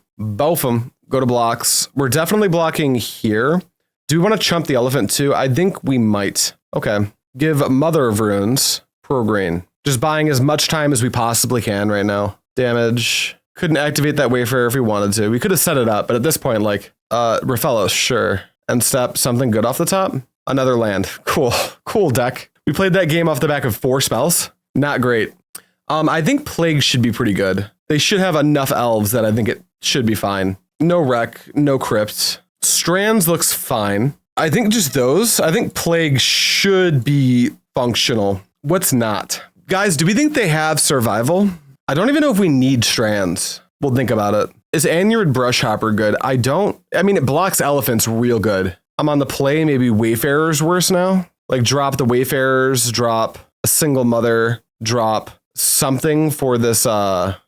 Go to blocks. We're definitely blocking here. Do we want to chump the elephant too? I think we might. Okay. Give Mother of Runes pro green. Just buying as much time as we possibly can right now. Damage. Couldn't activate that Wayfarer if we wanted to. We could have set it up, but at this point, like, Raphaelos, sure. End step, something good off the top. Another land. Cool deck. We played that game off the back of 4 spells. Not great. I think Plague should be pretty good. They should have enough elves that I think it should be fine. No wreck, no crypt. Strands looks fine. I think just those. I think Plague should be functional. What's not? Guys, do we think they have survival? I don't even know if we need Strands. We'll think about it. Is Anurid Brushhopper good? I mean, it blocks elephants real good. I'm on the play, maybe Wayfarer's worse now. Like drop the Wayfarers, drop a single mother, drop something for this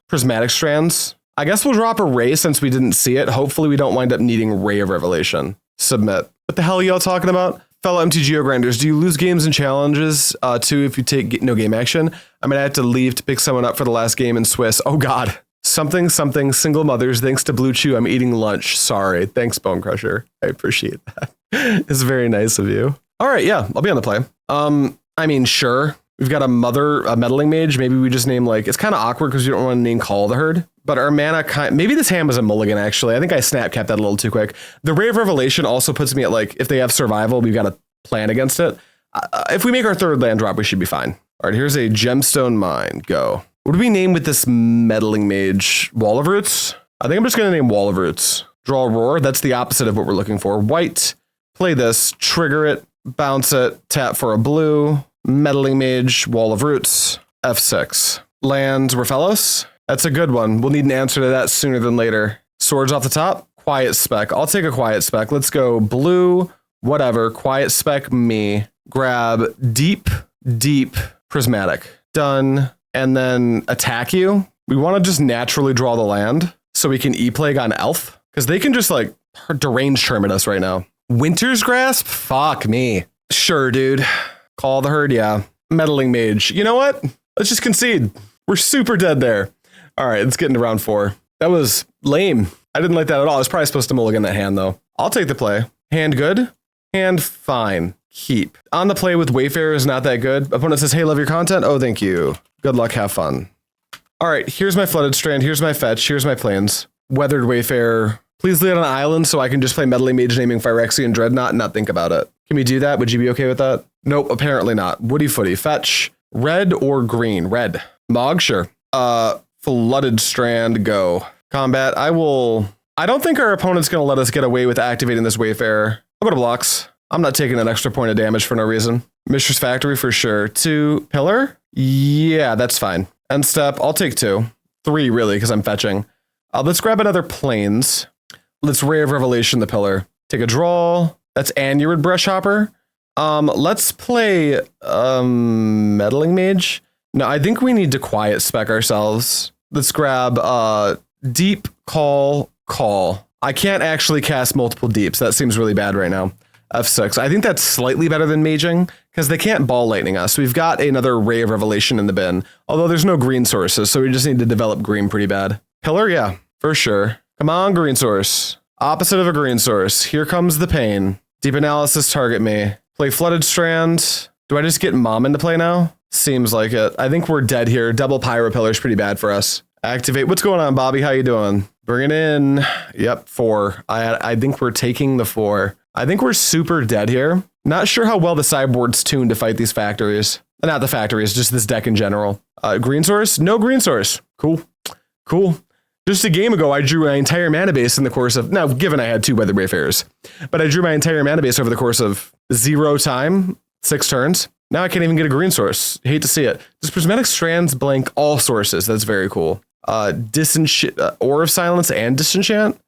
Prismatic Strands. I guess we'll drop a Ray since we didn't see it. Hopefully we don't wind up needing Ray of Revelation. Submit. What the hell are y'all talking about? Fellow MTGO grinders, do you lose games and challenges too if you take no game action? I might have to leave to pick someone up for the last game in Swiss. Oh God. Something, single mothers. Thanks to Blue Chew, I'm eating lunch. Sorry. Thanks, Bone Crusher. I appreciate that. It's very nice of you. All right, yeah, I'll be on the play. I mean, sure. We've got a Meddling Mage. Maybe we just name like, it's kind of awkward because you don't want to name Call of the Herd. But our mana, maybe this hand was a mulligan, actually. I think I snap capped that a little too quick. The Ray of Revelation also puts me at like, if they have survival, we've got to plan against it. If we make our 3rd land drop, we should be fine. All right, here's a Gemstone Mine. Go. What do we name with this Meddling Mage? Wall of Roots? I think I'm just going to name Wall of Roots. Draw Roar. That's the opposite of what we're looking for. White. Play this. Trigger it. Bounce it. Tap for a blue. Meddling Mage. Wall of Roots. F6. Land Raphaelos. That's a good one. We'll need an answer to that sooner than later. Swords off the top. Quiet Spec. I'll take a Quiet Spec. Let's go blue. Whatever. Quiet Spec me. Grab deep Prismatic. Done. And then attack you. We want to just naturally draw the land so we can E-Plague on Elf. Because they can just like derange Termit us right now. Winter's Grasp? Fuck me. Sure, dude. Call the Herd, yeah. Meddling Mage. You know what? Let's just concede. We're super dead there. All right, let's get into round 4. That was lame. I didn't like that at all. I was probably supposed to mulligan that hand, though. I'll take the play. Hand good. Hand fine. Keep. On the play with Wayfarer is not that good. Opponent says, hey, love your content. Oh, thank you. Good luck, have fun. All right, here's my Flooded Strand, here's my fetch, here's my plains. Weathered Wayfarer. Please leave it on an island so I can just play Meddling Mage naming Phyrexian Dreadnought and not think about it. Can we do that? Would you be okay with that? Nope, apparently not. Woody Footy, fetch. Red or green? Red. Mog, sure. Flooded Strand, go. Combat, I don't think our opponent's gonna let us get away with activating this Wayfarer. I'll go to blocks. I'm not taking an extra point of damage for no reason. Mistress Factory for sure. 2 pillar? Yeah, that's fine. End step, I'll take 2. 3 really, because I'm fetching. Let's grab another plains. Let's Ray of Revelation the pillar. Take a draw. That's Anurid Brushhopper. Let's play Meddling Mage. No, I think we need to quiet spec ourselves. Let's grab Deep Call. I can't actually cast multiple deeps. That seems really bad right now. F6. I think that's slightly better than maging because they can't ball lightning us. We've got another Ray of Revelation in the bin, although there's no green sources, so we just need to develop green pretty bad. Pillar, yeah, for sure. Come on, green source. Opposite of a green source. Here comes the pain. Deep Analysis, target me. Play Flooded Strand. Do I just get Mom into play now? Seems like it. I think we're dead here. Double Pyro Pillar is pretty bad for us. Activate. What's going on, Bobby? How you doing? Bring it in. Yep, 4. I think we're taking the 4. I think we're super dead here. Not sure how well the sideboard's tuned to fight these factories. Not the factories, just this deck in general. Green source? No green source. Cool. Cool. Just a game ago, I drew my entire mana base in the course of... Now, given I had 2 Weathered Wayfarers. But I drew my entire mana base over the course of 0 time, 6 turns. Now I can't even get a green source. Hate to see it. Does Prismatic Strands blank all sources? That's very cool. Disenchant, Aura of Silence and Disenchant?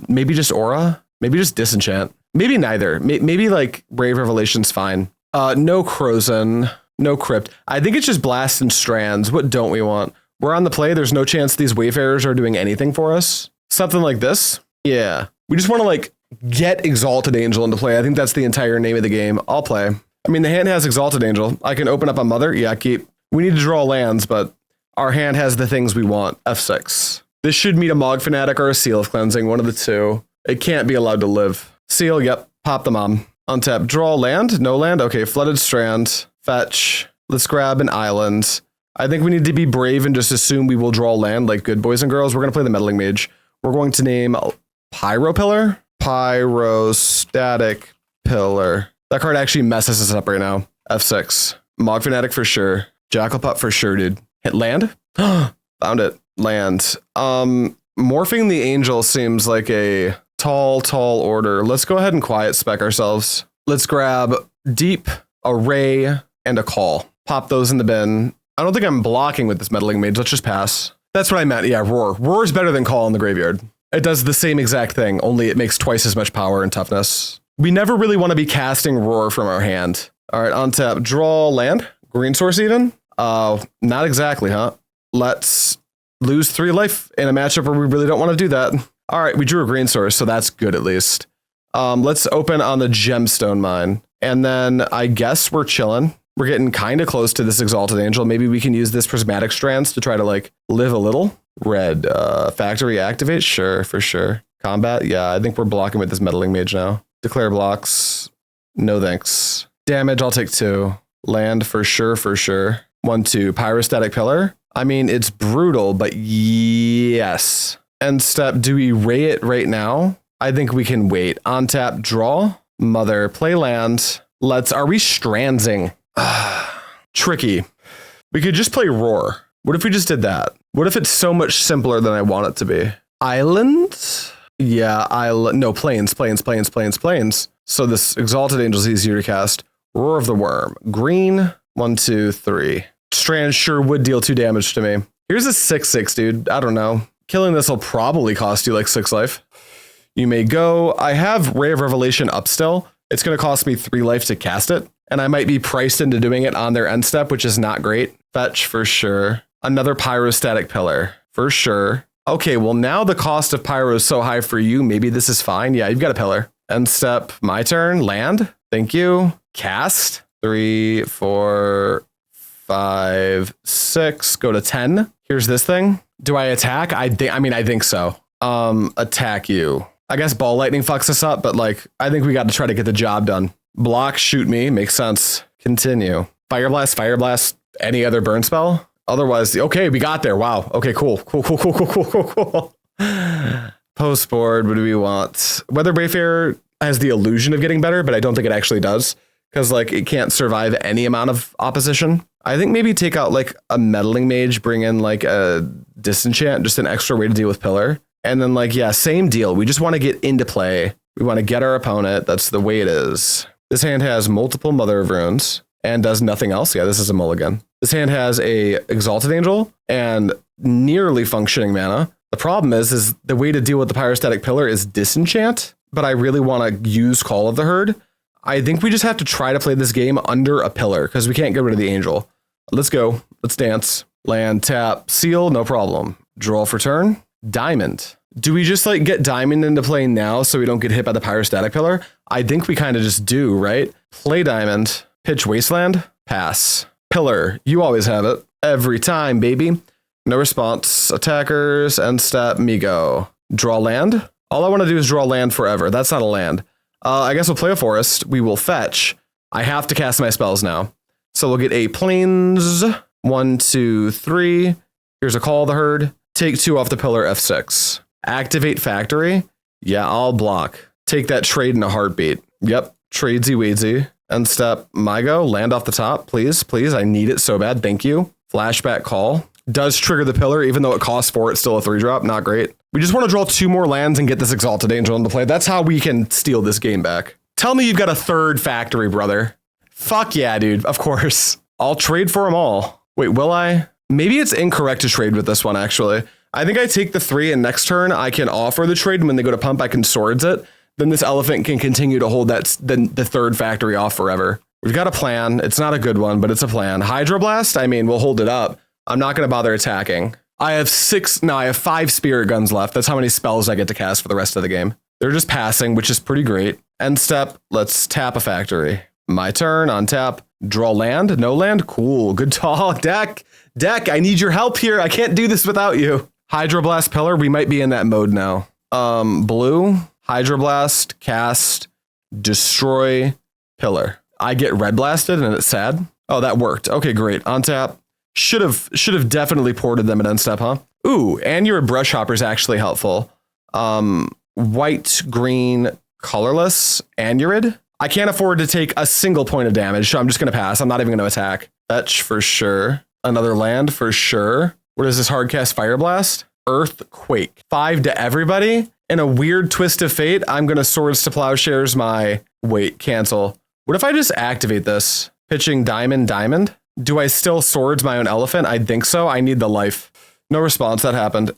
Maybe just Aura? Maybe just Disenchant. Maybe neither. Maybe like Brave Revelation's fine. No Krosan, no Crypt. I think it's just Blast and Strands. What don't we want? We're on the play. There's no chance these Wayfarers are doing anything for us. Something like this. Yeah. We just want to like get Exalted Angel into play. I think that's the entire name of the game. I'll play. I mean, the hand has Exalted Angel. I can open up a Mother. Yeah, keep. We need to draw lands, but our hand has the things we want. F6. This should meet a Mog Fanatic or a Seal of Cleansing. One of the two. It can't be allowed to live. Seal, yep. Pop the Mom. Untap. Draw land. No land. Okay, Flooded Strand. Fetch. Let's grab an island. I think we need to be brave and just assume we will draw land like good boys and girls. We're going to play the Meddling Mage. We're going to name Pyro Pillar. Pyrostatic Pillar. That card actually messes us up right now. F6. Mog Fanatic for sure. Jackal Pup for sure, dude. Hit land? Found it. Land. Morphing the Angel seems like a tall order. Let's go ahead and quiet spec ourselves. Let's grab Deep, a Ray, and a Call. Pop those in the bin. I don't think I'm blocking with this Meddling Mage. Let's just pass. That's what I meant. Yeah, Roar. Roar is better than Call in the graveyard. It does the same exact thing, only it makes twice as much power and toughness. We never really want to be casting Roar from our hand. All right, untap. Draw land. Green source even? Not exactly, huh? Let's lose 3 life in a matchup where we really don't want to do that. All right, we drew a green source, so that's good at least. Let's open on the Gemstone Mine. And then I guess we're chilling. We're getting kind of close to this Exalted Angel. Maybe we can use this Prismatic Strands to try to like live a little. Red, factory activate? Sure, for sure. Combat? Yeah, I think we're blocking with this Meddling Mage now. Declare blocks. No thanks. Damage, I'll take 2. Land for sure, for sure. 1, 2. Pyrostatic Pillar. I mean, it's brutal, but yes. End step, do we ray it right now? I think we can wait. On tap, draw. Mother, play land. Are we strandsing? Tricky. We could just play Roar. What if we just did that? What if it's so much simpler than I want it to be? Island? Yeah, island. No, plains. So this Exalted Angel is easier to cast. Roar of the Wurm. Green. 1, 2, 3. Strand sure would deal 2 damage to me. Here's a 6/6, dude. I don't know. Killing this will probably cost you like 6 life. You may go. I have Ray of Revelation up still. It's going to cost me 3 life to cast it. And I might be priced into doing it on their end step, which is not great. Fetch for sure. Another Pyrostatic Pillar for sure. Okay, well now the cost of Pyro is so high for you. Maybe this is fine. Yeah, you've got a pillar. End step, my turn. Land. Thank you. Cast. 3, 4, 5, 6. Go to 10. Here's this thing. Do I attack? I think so. Attack you. I guess Ball Lightning fucks us up, but like, I think we got to try to get the job done. Block, shoot me. Makes sense. Continue. Fire blast, any other burn spell? Otherwise, okay, we got there. Wow. Okay, cool. Post board, what do we want? Weathered Wayfarer has the illusion of getting better, but I don't think it actually does. Because like it can't survive any amount of opposition. I think maybe take out like a Meddling Mage, bring in like a Disenchant, just an extra way to deal with Pillar. And then like, yeah, same deal. We just want to get into play. We want to get our opponent. That's the way it is. This hand has multiple Mother of Runes and does nothing else. Yeah, this is a mulligan. This hand has a Exalted Angel and nearly functioning mana. The problem is the way to deal with the Pyrostatic Pillar is Disenchant, but I really want to use Call of the Herd. I think we just have to try to play this game under a pillar because we can't get rid of the angel. Let's go. Let's dance. Land, tap, seal, no problem. Draw for turn. Diamond. Do we just like get diamond into play now so we don't get hit by the pyrostatic pillar? I think we kind of just do, right? Play diamond. Pitch wasteland. Pass. Pillar. You always have it. Every time, baby. No response. Attackers. End step. Me go. Draw land. All I want to do is draw land forever. That's not a land. I guess we'll play a forest. We will fetch. I have to cast my spells now. So we'll get a plains. 1, 2, 3. Here's a call of the herd. Take 2 off the pillar, F6. Activate factory. Yeah, I'll block. Take that trade in a heartbeat. Yep. Tradesy weedsy. End step. My go. Land off the top. Please, please. I need it so bad. Thank you. Flashback call. Does trigger the pillar, even though it costs 4. It's still a 3-drop. Not great. We just want to draw 2 more lands and get this Exalted Angel into play. That's how we can steal this game back. Tell me you've got a 3rd factory, brother. Fuck yeah, dude. Of course. I'll trade for them all. Wait, will I? Maybe it's incorrect to trade with this one, actually. I think I take the 3 and next turn I can offer the trade. And when they go to pump, I can swords it. Then this elephant can continue to hold the 3rd factory off forever. We've got a plan. It's not a good one, but it's a plan. Hydroblast, I mean, we'll hold it up. I'm not going to bother attacking. I have 5 spirit guns left. That's how many spells I get to cast for the rest of the game. They're just passing, which is pretty great. End step, let's tap a factory. My turn, on tap, draw land, no land, cool, good talk, deck, I need your help here, I can't do this without you. Hydroblast pillar, we might be in that mode now. Blue, Hydroblast, cast, destroy, pillar. I get red blasted and it's sad. Oh, that worked, okay, great, on tap. Should have definitely ported them at end step, huh? Ooh, Anurid Brushhopper is actually helpful. White, green, colorless, Anurid. I can't afford to take a single point of damage, so I'm just going to pass. I'm not even going to attack. Fetch for sure. Another land for sure. What is this hardcast Fireblast? Earthquake. 5 to everybody. In a weird twist of fate, I'm going to swords to Plowshares my... Wait, cancel. What if I just activate this? Pitching diamond? Do I still swords my own elephant? I think so. I need the life. No response. That happened.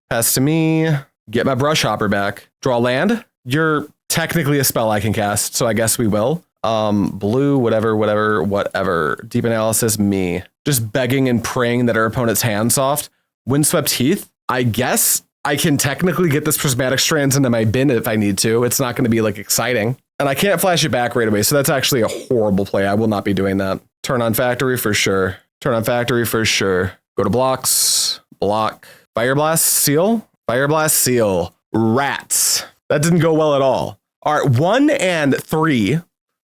Pass to me. Get my Brushhopper back. Draw land. You're technically a spell I can cast, so I guess we will. Blue, whatever. Deep analysis, me. Just begging and praying that our opponent's hand's soft. Windswept Heath. I guess I can technically get this Prismatic Strands into my bin if I need to. It's not going to be like exciting. And I can't flash it back right away, so that's actually a horrible play. I will not be doing that. Turn on factory for sure. Go to blocks. Block. Fireblast, seal. Rats. That didn't go well at all. All right, 1 and 3.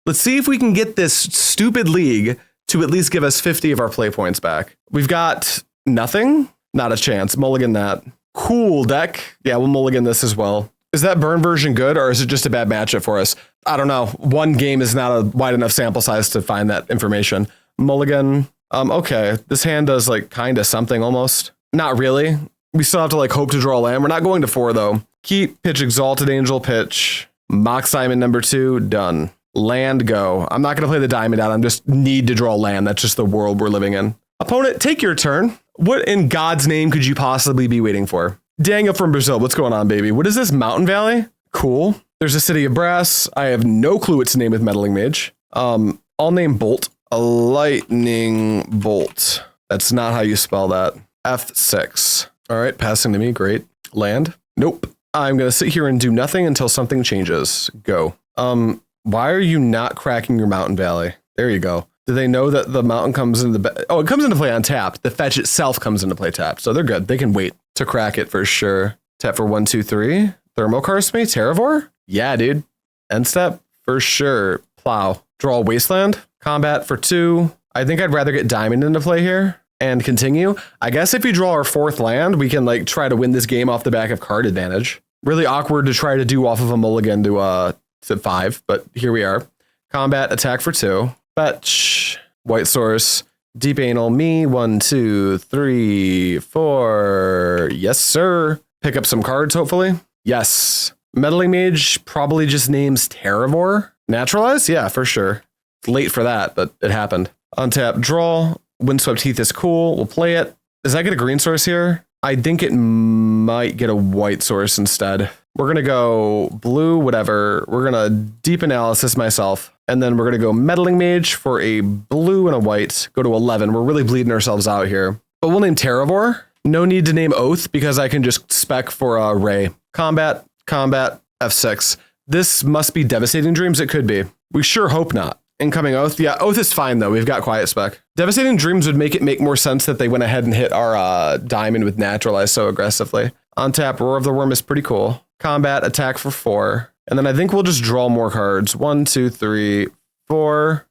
Let's see if we can get this stupid league to at least give us 50 of our play points back. We've got nothing. Not a chance. Mulligan that. Cool deck. Yeah, we'll mulligan this as well. Is that burn version good, or is it just a bad matchup for us? I don't know. One game is not a wide enough sample size to find that information. Mulligan. Okay. This hand does like kind of something almost. Not really. We still have to like hope to draw a land. We're not going to 4 though. Keep, pitch Exalted Angel, pitch. Mox Diamond number 2, done. Land, go. I'm not going to play the diamond out. I just need to draw land. That's just the world we're living in. Opponent, take your turn. What in God's name could you possibly be waiting for? Daniel from Brazil, what's going on, baby? What is this, Mountain Valley? Cool. There's a City of Brass. I have no clue what to name with Meddling Mage. I'll name Bolt. A lightning bolt. That's not how you spell that. F6. All right, passing to me, great. Land? Nope. I'm going to sit here and do nothing until something changes. Go. Why are you not cracking your Mountain Valley? There you go. Do they know that the mountain comes into the... Oh, it comes into play on tap. The fetch itself comes into play tapped. So they're good. They can wait to crack it for sure. Tap for 1, 2, 3. Thermokarst me? Terravor? Yeah, dude. End step? For sure. Plow. Draw Wasteland. Combat for 2. I think I'd rather get Diamond into play here and continue. I guess if we draw our 4th land, we can like try to win this game off the back of card advantage. Really awkward to try to do off of a mulligan to 5, but here we are. Combat, attack for 2. Fetch. White source. Deep anal, me. 1, 2, 3, 4. Yes, sir. Pick up some cards, hopefully. Yes. Meddling Mage probably just names Terravor. Naturalize? Yeah, for sure. It's late for that, but it happened. Untap, draw. Windswept Heath is cool. We'll play it. Does that get a green source here? I think it might get a white source instead. We're going to go blue, whatever. We're going to deep analysis myself. And then we're going to go Meddling Mage for a blue and a white. Go to 11. We're really bleeding ourselves out here. But we'll name Terravor. No need to name Oath because I can just spec for Ray. Combat, F6. This must be Devastating Dreams. It could be. We sure hope not. Incoming Oath. Yeah, Oath is fine, though. We've got Quiet Spec. Devastating Dreams would make it make more sense that they went ahead and hit our Diamond with Naturalize so aggressively. On tap, Roar of the Wurm is pretty cool. Combat, attack for 4. And then I think we'll just draw more cards. 1, 2, 3, 4.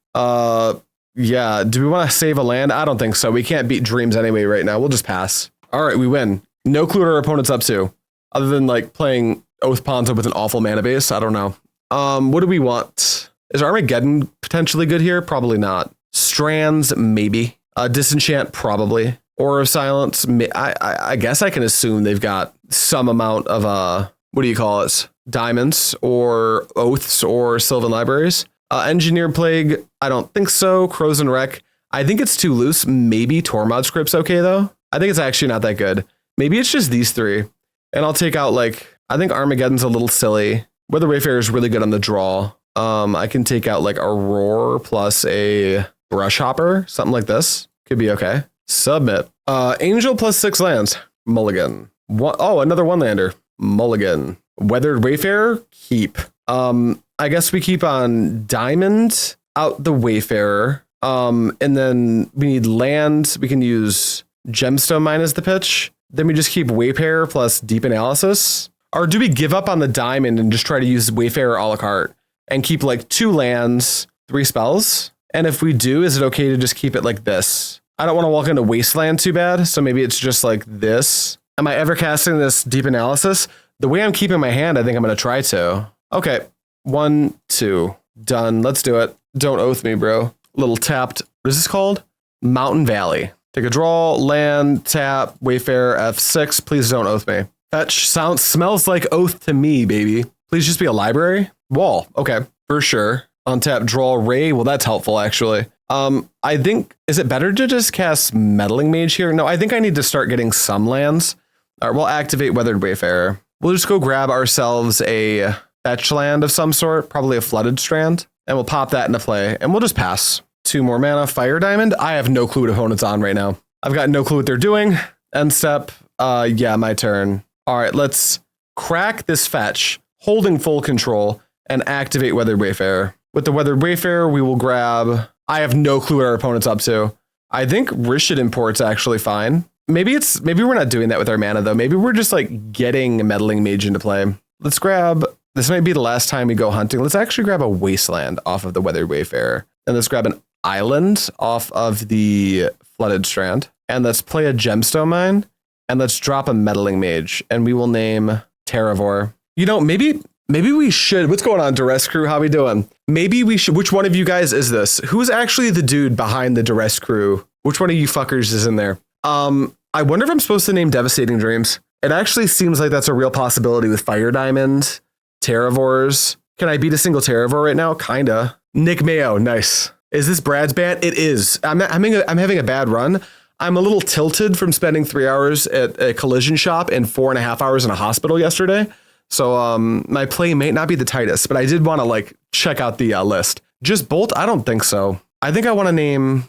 Yeah, do we want to save a land? I don't think so. We can't beat Dreams anyway right now. We'll just pass. All right, we win. No clue what our opponent's up to. Other than like playing Oath Ponza with an awful mana base. I don't know. What do we want? Is Armageddon potentially good here? Probably not. Strands, maybe. Disenchant, probably. Aura of Silence, I guess I can assume they've got some amount of, what do you call it? Diamonds or Oaths or Sylvan Libraries. Engineer Plague, I don't think so. Krosan Rec, I think it's too loose. Maybe Tormod Crypt's okay, though. I think it's actually not that good. Maybe it's just these three. And I'll take out, like, I think Armageddon's a little silly. Weathered Wayfarer is really good on the draw. I can take out like a Roar plus a Brushhopper, something like this. Could be okay. Submit. Angel plus 6 lands. Mulligan. Another 1-lander. Mulligan. Weathered Wayfarer. Keep. I guess we keep on Diamond out the Wayfarer. And then we need land. We can use Gemstone Mine as the pitch. Then we just keep Wayfarer plus Deep Analysis. Or do we give up on the Diamond and just try to use Wayfarer a la carte? And keep like 2 lands, 3 spells. And if we do, is it okay to just keep it like this? I don't want to walk into Wasteland too bad, so maybe it's just like this. Am I ever casting this Deep Analysis? The way I'm keeping my hand, I think I'm going to try to. Okay, 1, 2, done. Let's do it. Don't oath me, bro. Little tapped, what is this called? Mountain Valley. Take a draw, land, tap, Wayfarer, F6. Please don't oath me. Fetch smells like oath to me, baby. Please just be a library. Wall. Okay, for sure. Untap, draw, Ray. Well, that's helpful, actually. I think, is it better to just cast Meddling Mage here? No, I think I need to start getting some lands. All right, we'll activate Weathered Wayfarer. We'll just go grab ourselves a fetch land of some sort, probably a Flooded Strand, and we'll pop that into play, and we'll just pass. 2 more mana, Fire Diamond. I have no clue what opponent's on right now. I've got no clue what they're doing. End step. Yeah, my turn. All right, let's crack this fetch, holding full control, and activate Weathered Wayfarer. With the Weathered Wayfarer, we will grab... I have no clue what our opponent's up to. I think Rishadan Port's actually fine. Maybe we're not doing that with our mana, though. Maybe we're just, like, getting Meddling Mage into play. Let's grab... This might be the last time we go hunting. Let's actually grab a Wasteland off of the Weathered Wayfarer. And let's grab an Island off of the Flooded Strand. And let's play a Gemstone Mine. And let's drop a Meddling Mage. And we will name Terravor. You know, maybe we should. What's going on, Duress Crew? How we doing? Maybe we should. Which one of you guys is this? Who's actually the dude behind the Duress Crew? Which one of you fuckers is in there? I wonder if I'm supposed to name Devastating Dreams. It actually seems like that's a real possibility with Fire Diamond, Terravors. Can I beat a single Terravor right now? Kinda. Nick Mayo, nice. Is this Brad's band? It is. I'm having a bad run. I'm a little tilted from spending 3 hours at a collision shop and 4.5 hours in a hospital yesterday. So my play may not be the tightest, but I did want to like check out the list. Just Bolt? I don't think so. I think I want to name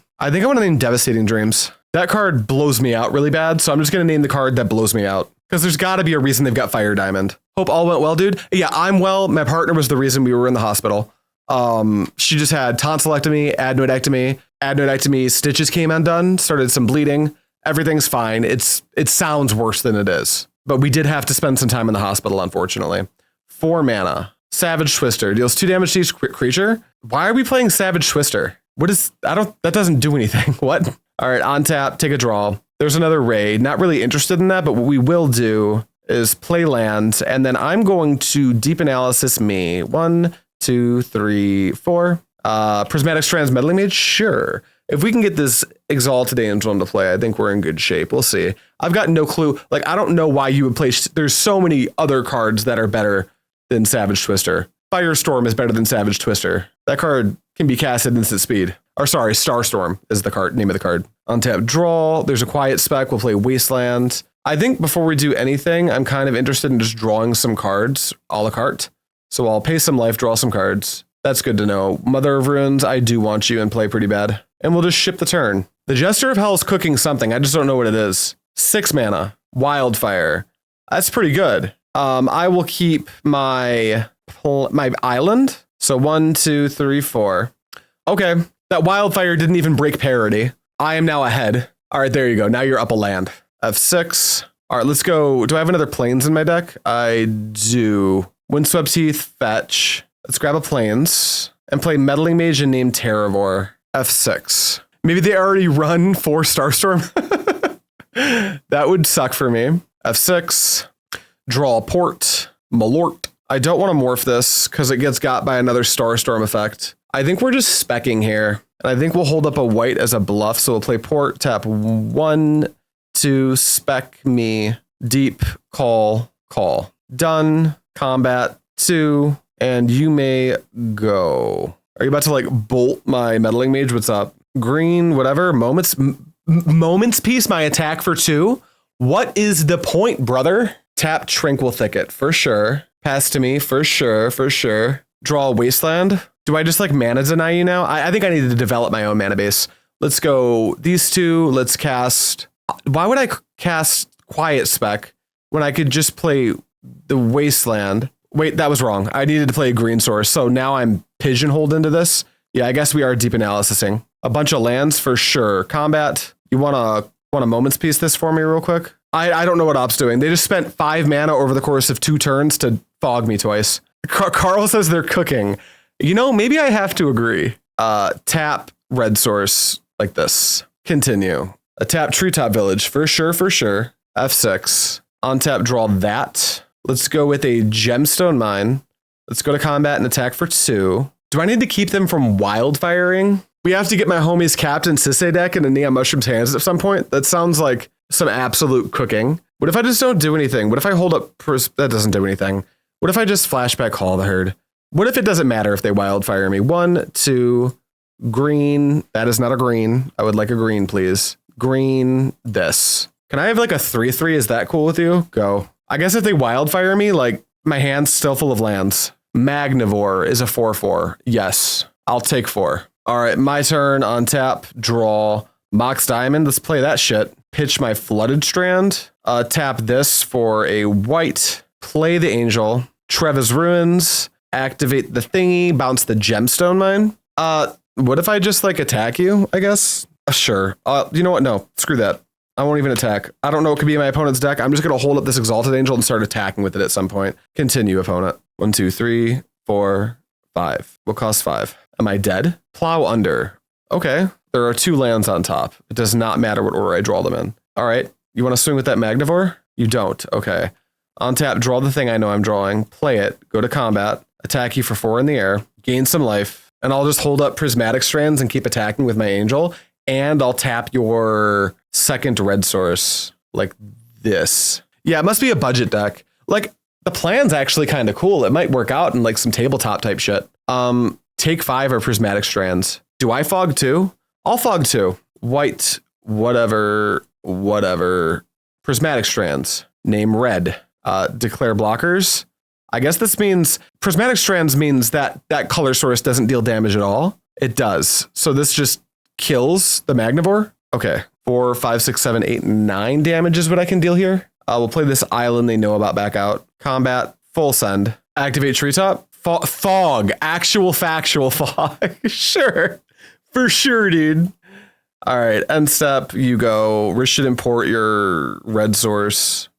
Devastating Dreams. That card blows me out really bad, so I'm just going to name the card that blows me out. Because there's got to be a reason they've got Fire Diamond. Hope all went well, dude. Yeah, I'm well. My partner was the reason we were in the hospital. She just had tonsillectomy, adenoidectomy, stitches came undone, started some bleeding. Everything's fine. It sounds worse than it is. But we did have to spend some time in the hospital, unfortunately. 4 mana. Savage Twister. Deals 2 damage to each creature. Why are we playing Savage Twister? That doesn't do anything. What? All right, on tap, take a draw. There's another raid. Not really interested in that, but what we will do is play land, and then I'm going to Deep Analysis me. 1, 2, 3, 4. Prismatic Strands, Meddling Mage? Sure. If we can get this Exalted Angel into play, I think we're in good shape. We'll see. I've got no clue. Like, I don't know why you would play... There's so many other cards that are better than Savage Twister. Firestorm is better than Savage Twister. That card can be casted instant speed. Or sorry, Starstorm is the name of the card. Untap, draw. There's a Quiet Spec. We'll play Wasteland. I think before we do anything, I'm kind of interested in just drawing some cards a la carte. So I'll pay some life, draw some cards. That's good to know. Mother of Ruins, I do want you in play pretty bad. And we'll just ship the turn. The Jester of Hell is cooking something. I just don't know what it is. 6 mana. Wildfire. That's pretty good. I will keep my island. So 1, 2, 3, 4. Okay. That Wildfire didn't even break parity. I am now ahead. All right, there you go. Now you're up a land. F6. All right, let's go. Do I have another plains in my deck? I do. Windswept Heath, fetch. Let's grab a plains and play Meddling Mage and name Terravor. F6. Maybe they already run 4 Starstorm. That would suck for me. F6. Draw a port. Malort. I don't want to morph this because it gets got by another Starstorm effect. I think we're just specking here. And I think we'll hold up a white as a bluff. So we'll play port, tap 1, 2, spec me, deep, call. Done. Combat 2. And you may go. Are you about to like bolt my Meddling Mage? What's up? Green, whatever. Moments piece, my attack for 2. What is the point, brother? Tap Tranquil Thicket for sure. Pass to me for sure. Draw a Wasteland. Do I just like mana deny you now? I think I need to develop my own mana base. Let's go these 2. Let's cast. Why would I cast Quiet Spec when I could just play the Wasteland? Wait, that was wrong. I needed to play a green source. So now I'm pigeonholed into this. Yeah, I guess we are deep analysising. A bunch of lands for sure. Combat. You want a moments piece this for me real quick? I don't know what Op's doing. They just spent 5 mana over the course of 2 turns to fog me twice. Carl says they're cooking. You know, maybe I have to agree. Tap red source like this. Continue. A tap Treetop Village for sure. F6. On tap, draw that. Let's go with a Gemstone Mine. Let's go to combat and attack for 2. Do I need to keep them from wildfiring? We have to get my homies Captain Sisse deck into NeonMushroom's hands at some point. That sounds like some absolute cooking. What if I just don't do anything? What if I hold up? That doesn't do anything. What if I just flashback Call the Herd? What if it doesn't matter if they wildfire me? 1, 2, green. That is not a green. I would like a green, please. Green, this. Can I have like a 3/3? Is that cool with you? Go. I guess if they wildfire me, like my hand's still full of lands. Magnivore is a 4/4. Yes, I'll take 4. All right, my turn. On tap, draw Mox Diamond. Let's play that shit. Pitch my Flooded Strand. Tap this for a white. Play the Angel. Treva's Ruins. Activate the thingy. Bounce the Gemstone Mine. What if I just like attack you? I guess. Sure. You know what? No, screw that. I won't even attack. I don't know what could be in my opponent's deck. I'm just going to hold up this Exalted Angel and start attacking with it at some point. Continue, opponent. 1, 2, 3, 4, 5. Will cost 5. Am I dead? Plow under. Okay. There are 2 lands on top. It does not matter what order I draw them in. All right. You want to swing with that Magnivore? You don't. Okay. On tap, draw the thing I know I'm drawing. Play it. Go to combat. Attack you for 4 in the air. Gain some life. And I'll just hold up Prismatic Strands and keep attacking with my Angel. And I'll tap your second red source like this. Yeah, it must be a budget deck. Like, the plan's actually kind of cool. It might work out in like some tabletop type shit. Take 5 or Prismatic Strands. Do I fog 2? I'll fog 2. White, whatever. Prismatic Strands. Name red. Declare blockers. I guess this means Prismatic Strands means that that color source doesn't deal damage at all. It does. So this just kills the Magnivore. Okay. 4, 5, 6, 7, 8, 9 damage is what I can deal here. We'll play this island they know about back out. Combat. Full send. Activate Treetop. Fog. Actual factual fog. Sure. For sure, dude. All right. End step. You go. Rishadan Port your red source.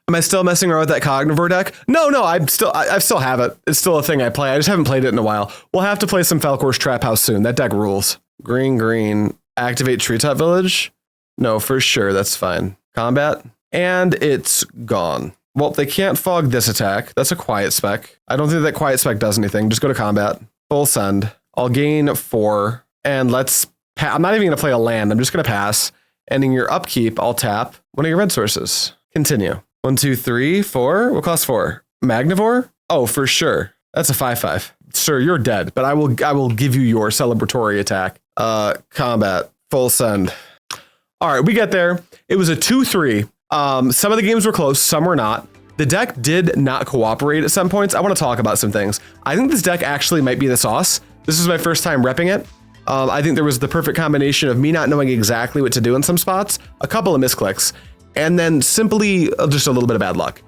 Am I still messing around with that Cognivore deck? No, I still have it. It's still a thing I play. I just haven't played it in a while. We'll have to play some Falcor's Trap House soon. That deck rules. Green. Activate Treetop Village. No, for sure. That's fine. Combat. And it's gone. Well, they can't fog this attack. That's a Quiet Spec. I don't think that Quiet Spec does anything. Just go to combat. Full send. I'll gain 4. And let's... I'm not even going to play a land. I'm just going to pass. Ending your upkeep, I'll tap one of your red sources. Continue. 1, 2, 3, 4. Will cost 4. Magnivore? Oh, for sure. That's a 5/5. Sir, you're dead, but I will give you your celebratory attack. Combat. Full send. All right, we get there. It was a 2-3. Some of the games were close, some were not. The deck did not cooperate at some points. I want to talk about some things. I think this deck actually might be the sauce. This is my first time repping it. I think there was the perfect combination of me not knowing exactly what to do in some spots, a couple of misclicks, and then simply just a little bit of bad luck.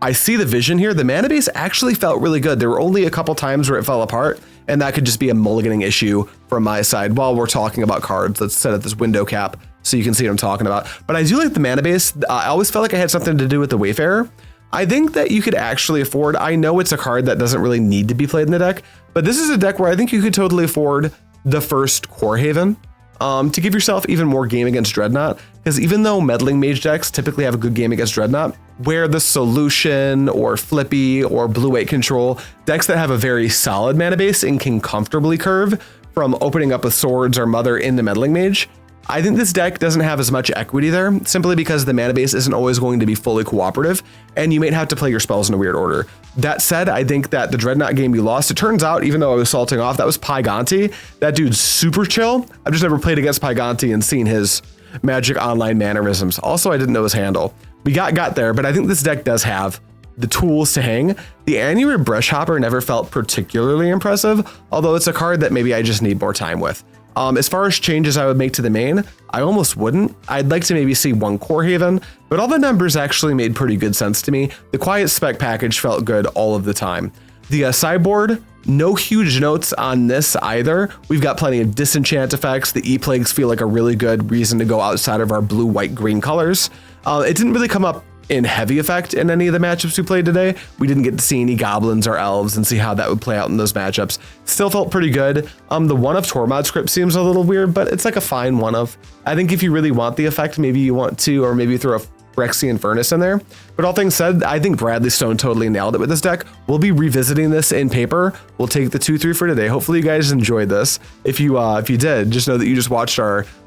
I see the vision here. The mana base actually felt really good. There were only a couple times where it fell apart, and that could just be a mulliganing issue from my side while we're talking about cards. Let's set up this window cap so you can see what I'm talking about. But I do like the mana base. I always felt like I had something to do with the Wayfarer. I think that you could actually afford, I know it's a card that doesn't really need to be played in the deck, but this is a deck where I think you could totally afford the first Core Haven to give yourself even more game against Dreadnought. Because even though Meddling Mage decks typically have a good game against Dreadnought, where the Solution or Flippy or Blue-White Control, decks that have a very solid mana base and can comfortably curve from opening up with Swords or Mother into Meddling Mage, I think this deck doesn't have as much equity there, simply because the mana base isn't always going to be fully cooperative, and you might have to play your spells in a weird order. That said, I think that the Dreadnought game you lost, it turns out, even though I was salting off, that was Pygonti. That dude's super chill. I've just never played against Pygonti and seen his Magic Online mannerisms. Also, I didn't know his handle. We got there, but I think this deck does have the tools to hang. The Anurid Brushhopper never felt particularly impressive, although it's a card that maybe I just need more time with. As far as changes I would make to the main, I almost wouldn't. I'd like to maybe see one Core Haven, but all the numbers actually made pretty good sense to me. The Quiet Spec package felt good all of the time. The sideboard, no huge notes on this either. We've got plenty of disenchant effects. The E-Plagues feel like a really good reason to go outside of our blue, white, green colors. It didn't really come up in heavy effect in any of the matchups we played today. We didn't get to see any goblins or elves and see how that would play out in those matchups. Still felt pretty good. The one of Tormod Crypt seems a little weird, but it's like a fine one of. I think if you really want the effect, maybe you want to, or maybe throw a Phyrexian Furnace in there. But all things said, I think Bradley Stone totally nailed it with this deck. We'll be revisiting this in paper. We'll take the 2-3 for today. Hopefully you guys enjoyed this. If you did, just know that you just watched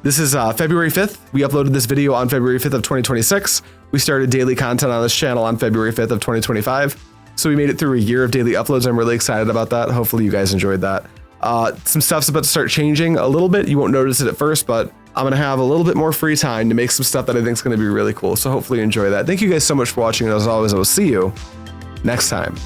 this is February 5th. We uploaded this video on February 5th of 2026. We started daily content on this channel on February 5th of 2025. So we made it through a year of daily uploads. I'm really excited about that. Hopefully you guys enjoyed that. Some stuff's about to start changing a little bit. You won't notice it at first, but I'm going to have a little bit more free time to make some stuff that I think is going to be really cool. So hopefully you enjoy that. Thank you guys so much for watching. And as always, I will see you next time.